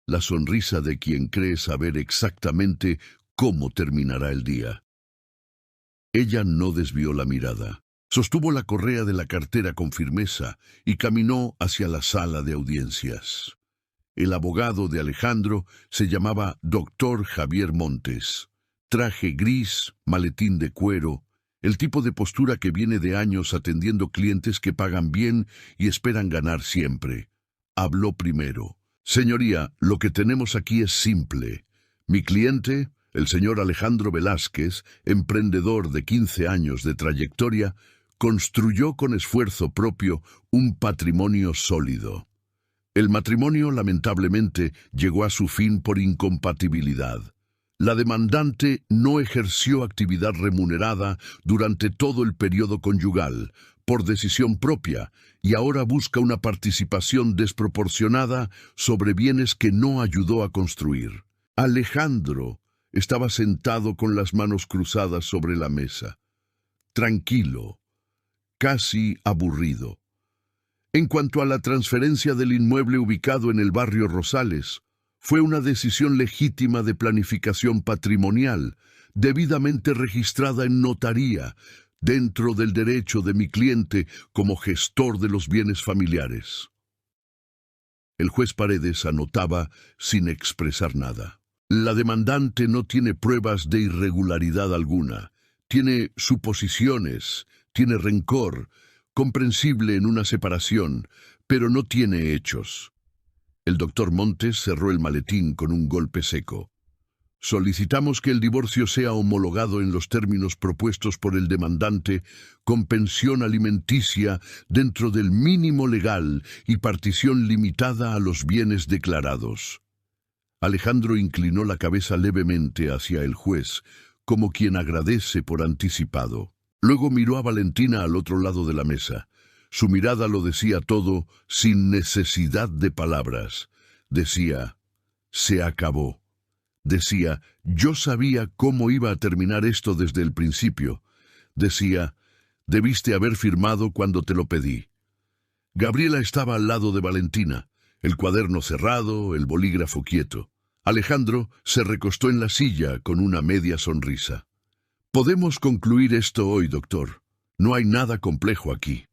La sonrisa de quien cree saber exactamente cómo terminará el día. Ella no desvió la mirada. Sostuvo la correa de la cartera con firmeza y caminó hacia la sala de audiencias. El abogado de Alejandro se llamaba Dr. Javier Montes. Traje gris, maletín de cuero, el tipo de postura que viene de años atendiendo clientes que pagan bien y esperan ganar siempre. Habló primero. Señoría, lo que tenemos aquí es simple. Mi cliente, el señor Alejandro Velázquez, emprendedor de 15 años de trayectoria, construyó con esfuerzo propio un patrimonio sólido. El matrimonio, lamentablemente, llegó a su fin por incompatibilidad. La demandante no ejerció actividad remunerada durante todo el periodo conyugal, por decisión propia, y ahora busca una participación desproporcionada sobre bienes que no ayudó a construir. Alejandro estaba sentado con las manos cruzadas sobre la mesa, tranquilo, casi aburrido. En cuanto a la transferencia del inmueble ubicado en el barrio Rosales, fue una decisión legítima de planificación patrimonial, debidamente registrada en notaría, dentro del derecho de mi cliente como gestor de los bienes familiares. El juez Paredes anotaba sin expresar nada. La demandante no tiene pruebas de irregularidad alguna, tiene suposiciones, tiene rencor, comprensible en una separación, pero no tiene hechos. El doctor Montes cerró el maletín con un golpe seco. Solicitamos que el divorcio sea homologado en los términos propuestos por el demandante, con pensión alimenticia dentro del mínimo legal y partición limitada a los bienes declarados. Alejandro inclinó la cabeza levemente hacia el juez, como quien agradece por anticipado. Luego miró a Valentina al otro lado de la mesa. Su mirada lo decía todo, sin necesidad de palabras. Decía, se acabó. Decía, yo sabía cómo iba a terminar esto desde el principio. Decía, debiste haber firmado cuando te lo pedí. Gabriela estaba al lado de Valentina, el cuaderno cerrado, el bolígrafo quieto. Alejandro se recostó en la silla con una media sonrisa. Podemos concluir esto hoy, doctor. No hay nada complejo aquí.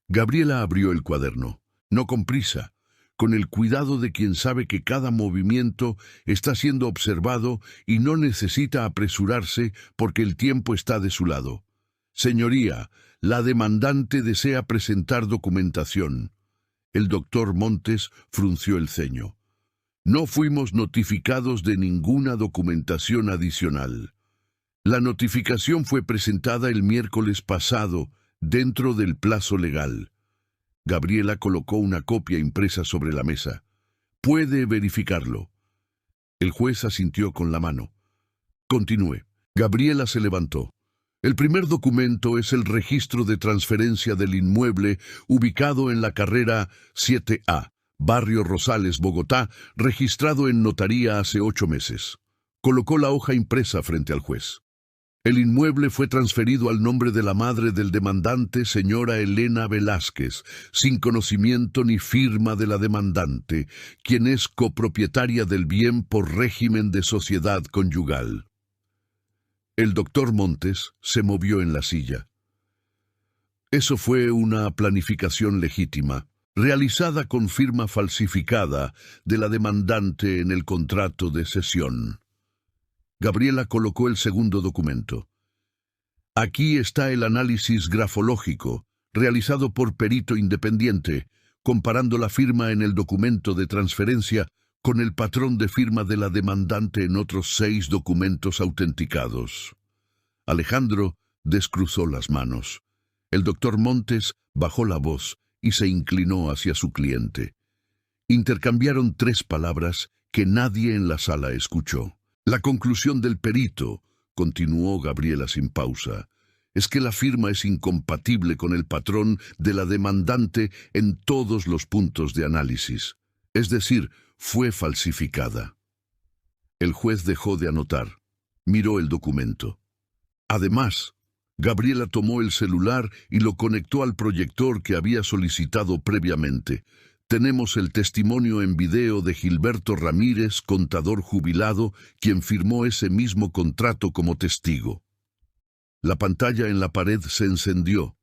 Gabriela abrió el cuaderno, no con prisa, con el cuidado de quien sabe que cada movimiento está siendo observado y no necesita apresurarse porque el tiempo está de su lado. Señoría, la demandante desea presentar documentación. El doctor Montes frunció el ceño. No fuimos notificados de ninguna documentación adicional. La notificación fue presentada el miércoles pasado, dentro del plazo legal. Gabriela colocó una copia impresa sobre la mesa. Puede verificarlo. El juez asintió con la mano. Continúe. Gabriela se levantó. El primer documento es el registro de transferencia del inmueble ubicado en la carrera 7A, Barrio Rosales, Bogotá, registrado en notaría hace 8 meses. Colocó la hoja impresa frente al juez. El inmueble fue transferido al nombre de la madre del demandante, señora Elena Velázquez, sin conocimiento ni firma de la demandante, quien es copropietaria del bien por régimen de sociedad conyugal. El doctor Montes se movió en la silla. Eso fue una planificación legítima, realizada con firma falsificada de la demandante en el contrato de cesión. Gabriela colocó el segundo documento. Aquí está el análisis grafológico, realizado por perito independiente, comparando la firma en el documento de transferencia con el patrón de firma de la demandante en otros 6 documentos autenticados. Alejandro descruzó las manos. El doctor Montes bajó la voz y se inclinó hacia su cliente. Intercambiaron 3 palabras que nadie en la sala escuchó. La conclusión del perito, continuó Gabriela sin pausa, es que la firma es incompatible con el patrón de la demandante en todos los puntos de análisis. Es decir, fue falsificada. El juez dejó de anotar. Miró el documento. Además, Gabriela tomó el celular y lo conectó al proyector que había solicitado previamente. Tenemos el testimonio en video de Gilberto Ramírez, contador jubilado, quien firmó ese mismo contrato como testigo. La pantalla en la pared se encendió.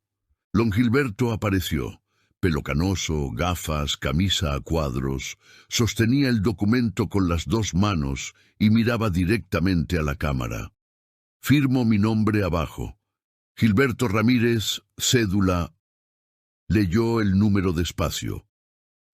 Don Gilberto apareció. Pelo canoso, gafas, camisa a cuadros. Sostenía el documento con las 2 manos y miraba directamente a la cámara. Firmo mi nombre abajo. Gilberto Ramírez, cédula. Leyó el número despacio.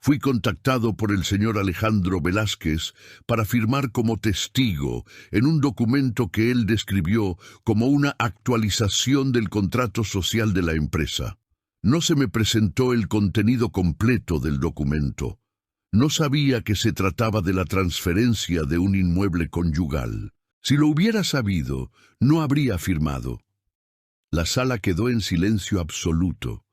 Fui contactado por el señor Alejandro Velázquez para firmar como testigo en un documento que él describió como una actualización del contrato social de la empresa. No se me presentó el contenido completo del documento. No sabía que se trataba de la transferencia de un inmueble conyugal. Si lo hubiera sabido, no habría firmado. La sala quedó en silencio absoluto.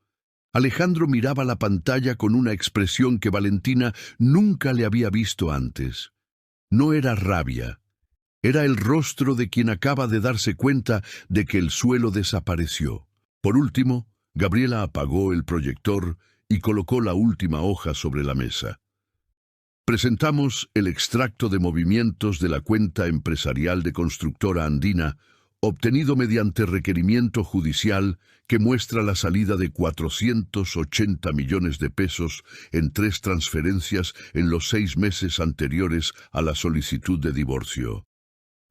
Alejandro miraba la pantalla con una expresión que Valentina nunca le había visto antes. No era rabia. Era el rostro de quien acaba de darse cuenta de que el suelo desapareció. Por último, Gabriela apagó el proyector y colocó la última hoja sobre la mesa. Presentamos el extracto de movimientos de la cuenta empresarial de Constructora Andina, obtenido mediante requerimiento judicial que muestra la salida de 480 millones de pesos en 3 transferencias en los 6 meses anteriores a la solicitud de divorcio.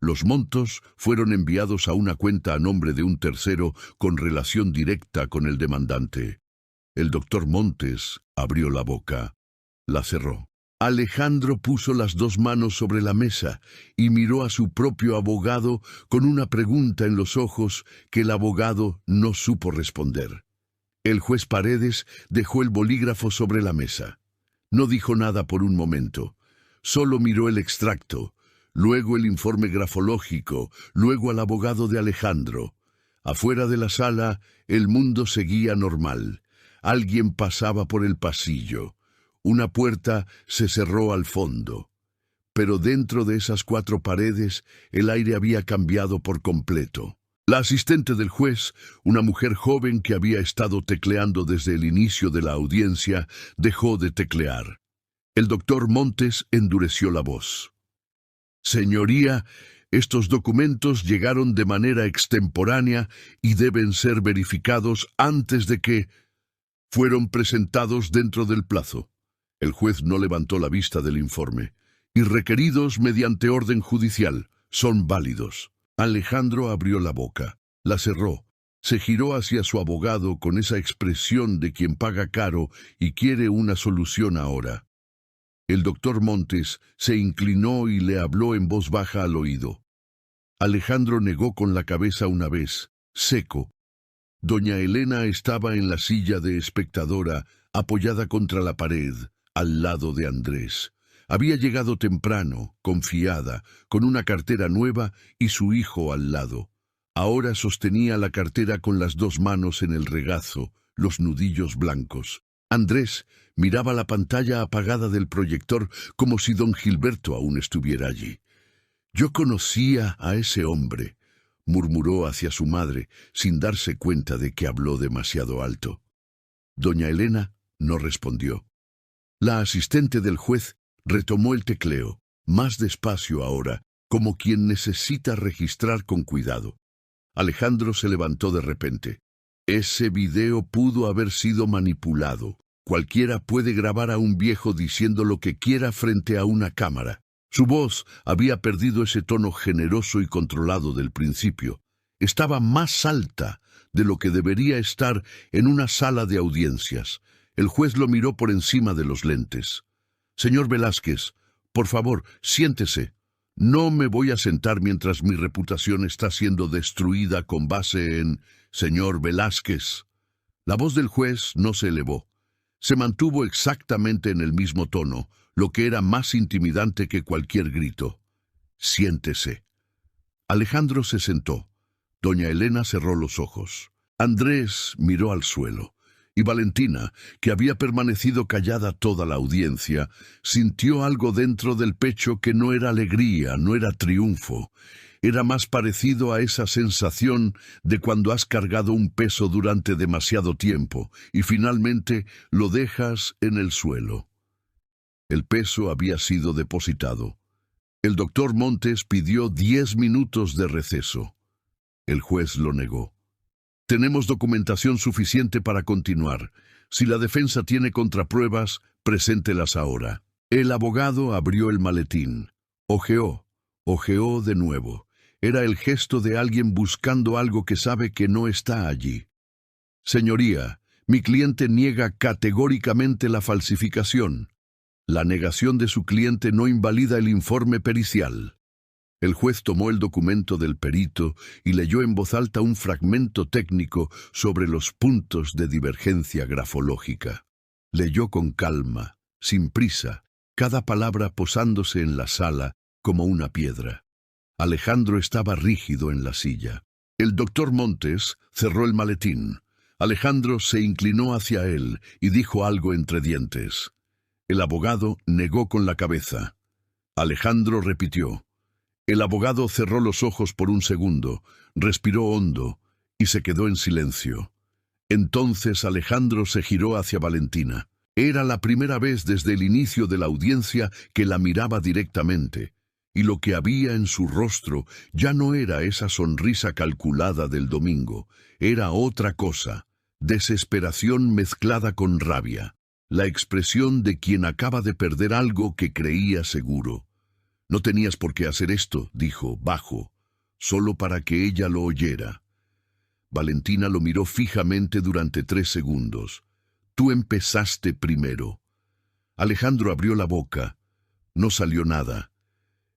Los montos fueron enviados a una cuenta a nombre de un tercero con relación directa con el demandante. El doctor Montes abrió la boca. La cerró. Alejandro puso las 2 manos sobre la mesa y miró a su propio abogado con una pregunta en los ojos que el abogado no supo responder. El juez Paredes dejó el bolígrafo sobre la mesa. No dijo nada por un momento. Solo miró el extracto, luego el informe grafológico, luego al abogado de Alejandro. Afuera de la sala, el mundo seguía normal. Alguien pasaba por el pasillo. Una puerta se cerró al fondo. Pero dentro de esas 4 paredes, el aire había cambiado por completo. La asistente del juez, una mujer joven que había estado tecleando desde el inicio de la audiencia, dejó de teclear. El doctor Montes endureció la voz. Señoría, estos documentos llegaron de manera extemporánea y deben ser verificados antes de que fueron presentados dentro del plazo. El juez no levantó la vista del informe. Y requeridos mediante orden judicial, son válidos. Alejandro abrió la boca, la cerró, se giró hacia su abogado con esa expresión de quien paga caro y quiere una solución ahora. El doctor Montes se inclinó y le habló en voz baja al oído. Alejandro negó con la cabeza una vez, seco. Doña Elena estaba en la silla de espectadora, apoyada contra la pared, al lado de Andrés. Había llegado temprano, confiada, con una cartera nueva y su hijo al lado. Ahora sostenía la cartera con las 2 manos en el regazo, los nudillos blancos. Andrés miraba la pantalla apagada del proyector como si don Gilberto aún estuviera allí. «Yo conocía a ese hombre», murmuró hacia su madre, sin darse cuenta de que habló demasiado alto. Doña Elena no respondió. La asistente del juez retomó el tecleo, más despacio ahora, como quien necesita registrar con cuidado. Alejandro se levantó de repente. Ese video pudo haber sido manipulado. Cualquiera puede grabar a un viejo diciendo lo que quiera frente a una cámara. Su voz había perdido ese tono generoso y controlado del principio. Estaba más alta de lo que debería estar en una sala de audiencias. El juez lo miró por encima de los lentes. «Señor Velázquez, por favor, siéntese. No me voy a sentar mientras mi reputación está siendo destruida con base en... Señor Velázquez». La voz del juez no se elevó. Se mantuvo exactamente en el mismo tono, lo que era más intimidante que cualquier grito. «Siéntese». Alejandro se sentó. Doña Elena cerró los ojos. Andrés miró al suelo, y Valentina, que había permanecido callada toda la audiencia, sintió algo dentro del pecho que no era alegría, no era triunfo. Era más parecido a esa sensación de cuando has cargado un peso durante demasiado tiempo y finalmente lo dejas en el suelo. El peso había sido depositado. El doctor Montes pidió 10 minutos de receso. El juez lo negó. Tenemos documentación suficiente para continuar. Si la defensa tiene contrapruebas, preséntelas ahora. El abogado abrió el maletín. Ojeó de nuevo. Era el gesto de alguien buscando algo que sabe que no está allí. Señoría, mi cliente niega categóricamente la falsificación. La negación de su cliente no invalida el informe pericial. El juez tomó el documento del perito y leyó en voz alta un fragmento técnico sobre los puntos de divergencia grafológica. Leyó con calma, sin prisa, cada palabra posándose en la sala como una piedra. Alejandro estaba rígido en la silla. El doctor Montes cerró el maletín. Alejandro se inclinó hacia él y dijo algo entre dientes. El abogado negó con la cabeza. Alejandro repitió. El abogado cerró los ojos por un segundo, respiró hondo y se quedó en silencio. Entonces Alejandro se giró hacia Valentina. Era la primera vez desde el inicio de la audiencia que la miraba directamente, y lo que había en su rostro ya no era esa sonrisa calculada del domingo, era otra cosa, desesperación mezclada con rabia, la expresión de quien acaba de perder algo que creía seguro. No tenías por qué hacer esto, dijo, bajo, solo para que ella lo oyera. Valentina lo miró fijamente durante 3 segundos. Tú empezaste primero. Alejandro abrió la boca. No salió nada.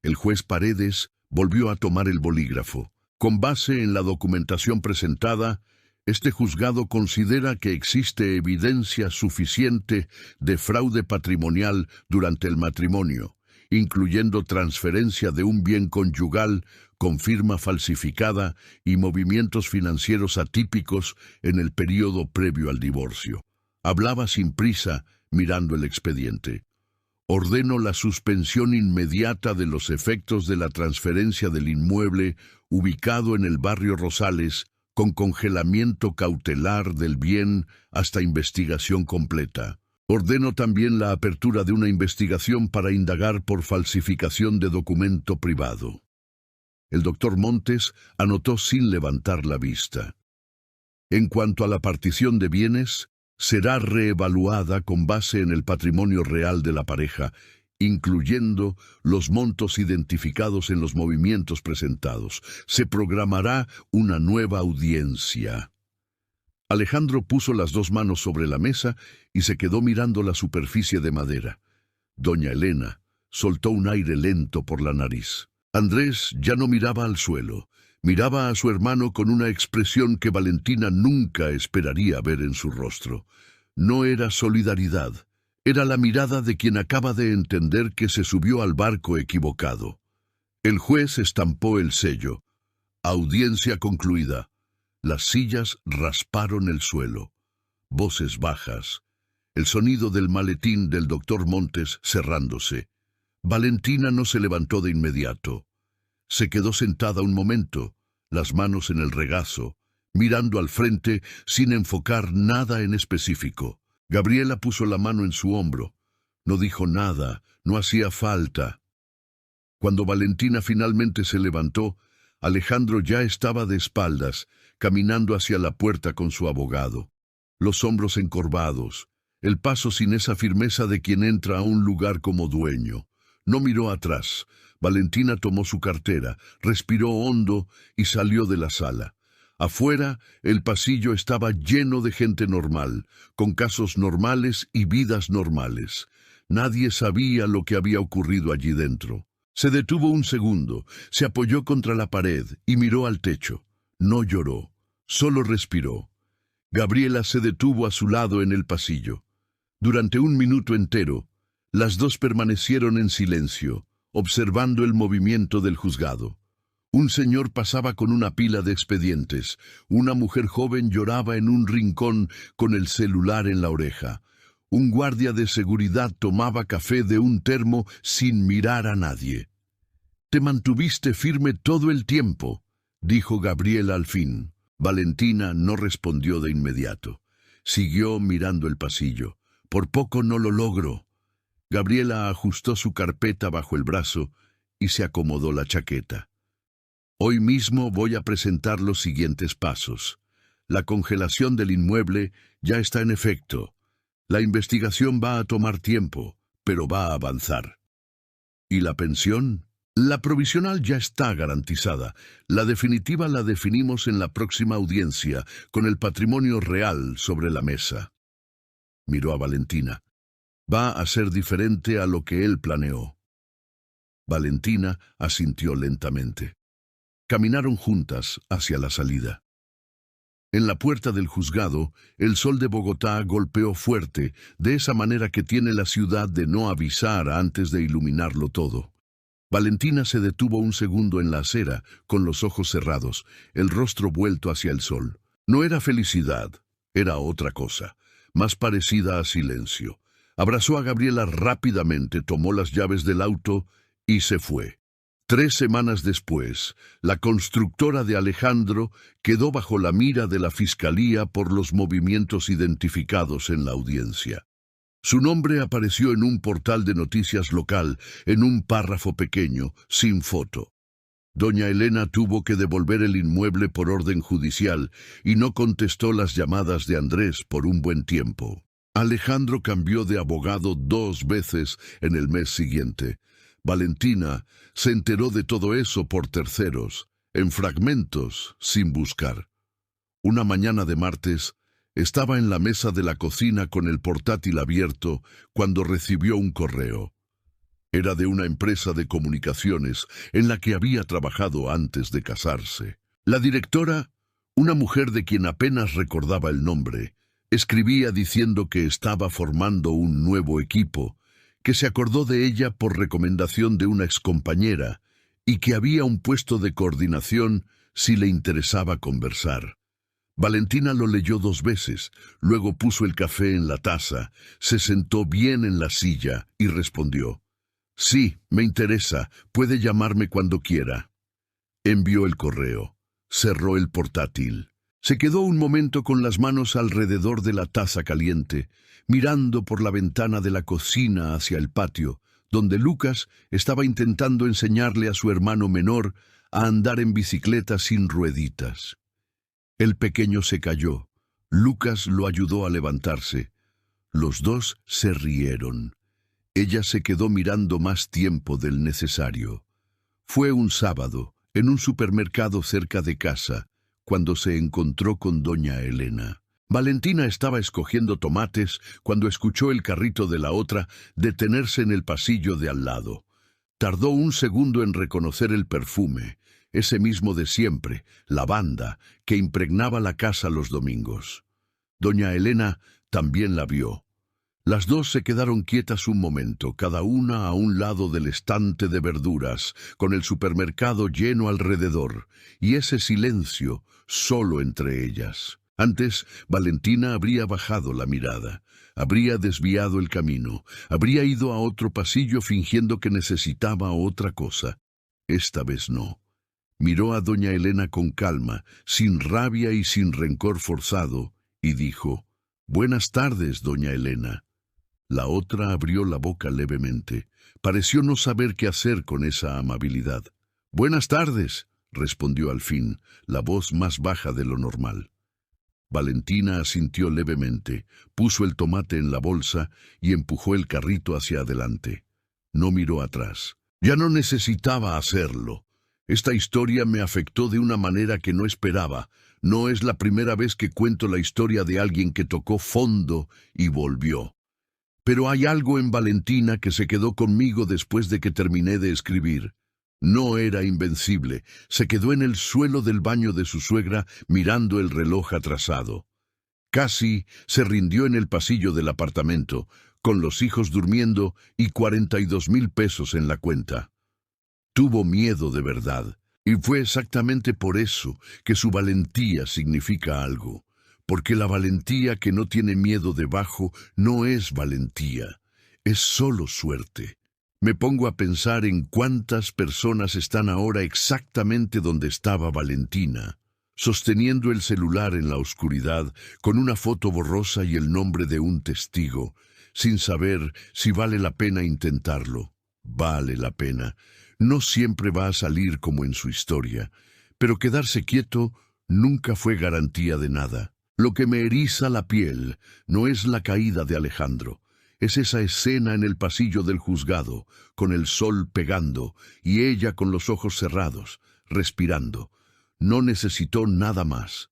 El juez Paredes volvió a tomar el bolígrafo. Con base en la documentación presentada, este juzgado considera que existe evidencia suficiente de fraude patrimonial durante el matrimonio, incluyendo transferencia de un bien conyugal con firma falsificada y movimientos financieros atípicos en el período previo al divorcio. Hablaba sin prisa, mirando el expediente. Ordeno la suspensión inmediata de los efectos de la transferencia del inmueble ubicado en el barrio Rosales, con congelamiento cautelar del bien hasta investigación completa. Ordeno también la apertura de una investigación para indagar por falsificación de documento privado. El doctor Montes anotó sin levantar la vista. En cuanto a la partición de bienes, será reevaluada con base en el patrimonio real de la pareja, incluyendo los montos identificados en los movimientos presentados. Se programará una nueva audiencia. Alejandro puso las 2 manos sobre la mesa y se quedó mirando la superficie de madera. Doña Elena soltó un aire lento por la nariz. Andrés ya no miraba al suelo. Miraba a su hermano con una expresión que Valentina nunca esperaría ver en su rostro. No era solidaridad, era la mirada de quien acaba de entender que se subió al barco equivocado. El juez estampó el sello. Audiencia concluida. Las sillas rasparon el suelo. Voces bajas. El sonido del maletín del doctor Montes cerrándose. Valentina no se levantó de inmediato. Se quedó sentada un momento, las manos en el regazo, mirando al frente sin enfocar nada en específico. Gabriela puso la mano en su hombro. No dijo nada, no hacía falta. Cuando Valentina finalmente se levantó, Alejandro ya estaba de espaldas, caminando hacia la puerta con su abogado. Los hombros encorvados, el paso sin esa firmeza de quien entra a un lugar como dueño. No miró atrás. Valentina tomó su cartera, respiró hondo y salió de la sala. Afuera, el pasillo estaba lleno de gente normal, con casos normales y vidas normales. Nadie sabía lo que había ocurrido allí dentro. Se detuvo un segundo, se apoyó contra la pared y miró al techo. No lloró, solo respiró. Gabriela se detuvo a su lado en el pasillo. Durante un minuto entero, las dos permanecieron en silencio, observando el movimiento del juzgado. Un señor pasaba con una pila de expedientes. Una mujer joven lloraba en un rincón con el celular en la oreja. Un guardia de seguridad tomaba café de un termo sin mirar a nadie. «Te mantuviste firme todo el tiempo», dijo Gabriela al fin. Valentina no respondió de inmediato. Siguió mirando el pasillo. «Por poco no lo logro». Gabriela ajustó su carpeta bajo el brazo y se acomodó la chaqueta. «Hoy mismo voy a presentar los siguientes pasos. La congelación del inmueble ya está en efecto. La investigación va a tomar tiempo, pero va a avanzar. ¿Y la pensión? La provisional ya está garantizada. La definitiva la definimos en la próxima audiencia, con el patrimonio real sobre la mesa». Miró a Valentina. «Va a ser diferente a lo que él planeó». Valentina asintió lentamente. Caminaron juntas hacia la salida. En la puerta del juzgado, el sol de Bogotá golpeó fuerte, de esa manera que tiene la ciudad de no avisar antes de iluminarlo todo. Valentina se detuvo un segundo en la acera, con los ojos cerrados, el rostro vuelto hacia el sol. No era felicidad, era otra cosa, más parecida a silencio. Abrazó a Gabriela rápidamente, tomó las llaves del auto y se fue. 3 semanas después, la constructora de Alejandro quedó bajo la mira de la fiscalía por los movimientos identificados en la audiencia. Su nombre apareció en un portal de noticias local, en un párrafo pequeño, sin foto. Doña Elena tuvo que devolver el inmueble por orden judicial y no contestó las llamadas de Andrés por un buen tiempo. Alejandro cambió de abogado 2 veces en el mes siguiente. Valentina se enteró de todo eso por terceros, en fragmentos, sin buscar. Una mañana de martes, estaba en la mesa de la cocina con el portátil abierto cuando recibió un correo. Era de una empresa de comunicaciones en la que había trabajado antes de casarse. La directora, una mujer de quien apenas recordaba el nombre, escribía diciendo que estaba formando un nuevo equipo, que se acordó de ella por recomendación de una excompañera y que había un puesto de coordinación si le interesaba conversar. Valentina lo leyó 2 veces, luego puso el café en la taza, se sentó bien en la silla y respondió: «Sí, me interesa, puede llamarme cuando quiera». Envió el correo, cerró el portátil. Se quedó un momento con las manos alrededor de la taza caliente, mirando por la ventana de la cocina hacia el patio, donde Lucas estaba intentando enseñarle a su hermano menor a andar en bicicleta sin rueditas. El pequeño se cayó. Lucas lo ayudó a levantarse. Los dos se rieron. Ella se quedó mirando más tiempo del necesario. Fue un sábado, en un supermercado cerca de casa, cuando se encontró con doña Elena. Valentina estaba escogiendo tomates cuando escuchó el carrito de la otra detenerse en el pasillo de al lado. Tardó un segundo en reconocer el perfume, ese mismo de siempre, lavanda, que impregnaba la casa los domingos. Doña Elena también la vio. Las dos se quedaron quietas un momento, cada una a un lado del estante de verduras, con el supermercado lleno alrededor, y ese silencio solo entre ellas. Antes, Valentina habría bajado la mirada, habría desviado el camino, habría ido a otro pasillo fingiendo que necesitaba otra cosa. Esta vez no. Miró a doña Elena con calma, sin rabia y sin rencor forzado, y dijo: «Buenas tardes, doña Elena». La otra abrió la boca levemente. Pareció no saber qué hacer con esa amabilidad. «Buenas tardes», respondió al fin, la voz más baja de lo normal. Valentina asintió levemente, puso el tomate en la bolsa y empujó el carrito hacia adelante. No miró atrás. Ya no necesitaba hacerlo. Esta historia me afectó de una manera que no esperaba. No es la primera vez que cuento la historia de alguien que tocó fondo y volvió. Pero hay algo en Valentina que se quedó conmigo después de que terminé de escribir. No era invencible. Se quedó en el suelo del baño de su suegra mirando el reloj atrasado. Casi se rindió en el pasillo del apartamento, con los hijos durmiendo y 42,000 pesos en la cuenta. Tuvo miedo de verdad, y fue exactamente por eso que su valentía significa algo, porque la valentía que no tiene miedo debajo no es valentía, es solo suerte. Me pongo a pensar en cuántas personas están ahora exactamente donde estaba Valentina, sosteniendo el celular en la oscuridad, con una foto borrosa y el nombre de un testigo, sin saber si vale la pena intentarlo. Vale la pena. No siempre va a salir como en su historia, pero quedarse quieto nunca fue garantía de nada. Lo que me eriza la piel no es la caída de Alejandro, es esa escena en el pasillo del juzgado, con el sol pegando y ella con los ojos cerrados, respirando. No necesitó nada más.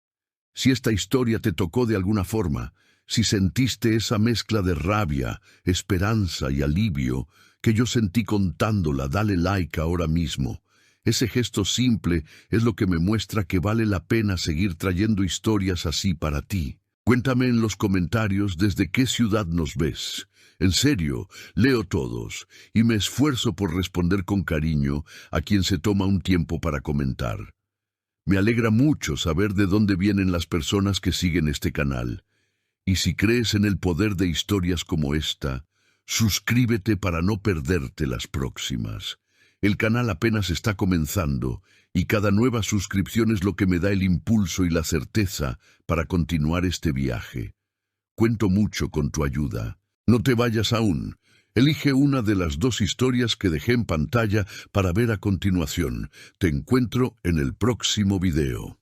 Si esta historia te tocó de alguna forma, si sentiste esa mezcla de rabia, esperanza y alivio que yo sentí contándola, dale like ahora mismo. Ese gesto simple es lo que me muestra que vale la pena seguir trayendo historias así para ti. Cuéntame en los comentarios desde qué ciudad nos ves. En serio, leo todos y me esfuerzo por responder con cariño a quien se toma un tiempo para comentar. Me alegra mucho saber de dónde vienen las personas que siguen este canal. Y si crees en el poder de historias como esta, suscríbete para no perderte las próximas. El canal apenas está comenzando y cada nueva suscripción es lo que me da el impulso y la certeza para continuar este viaje. Cuento mucho con tu ayuda. No te vayas aún. Elige una de las 2 historias que dejé en pantalla para ver a continuación. Te encuentro en el próximo video.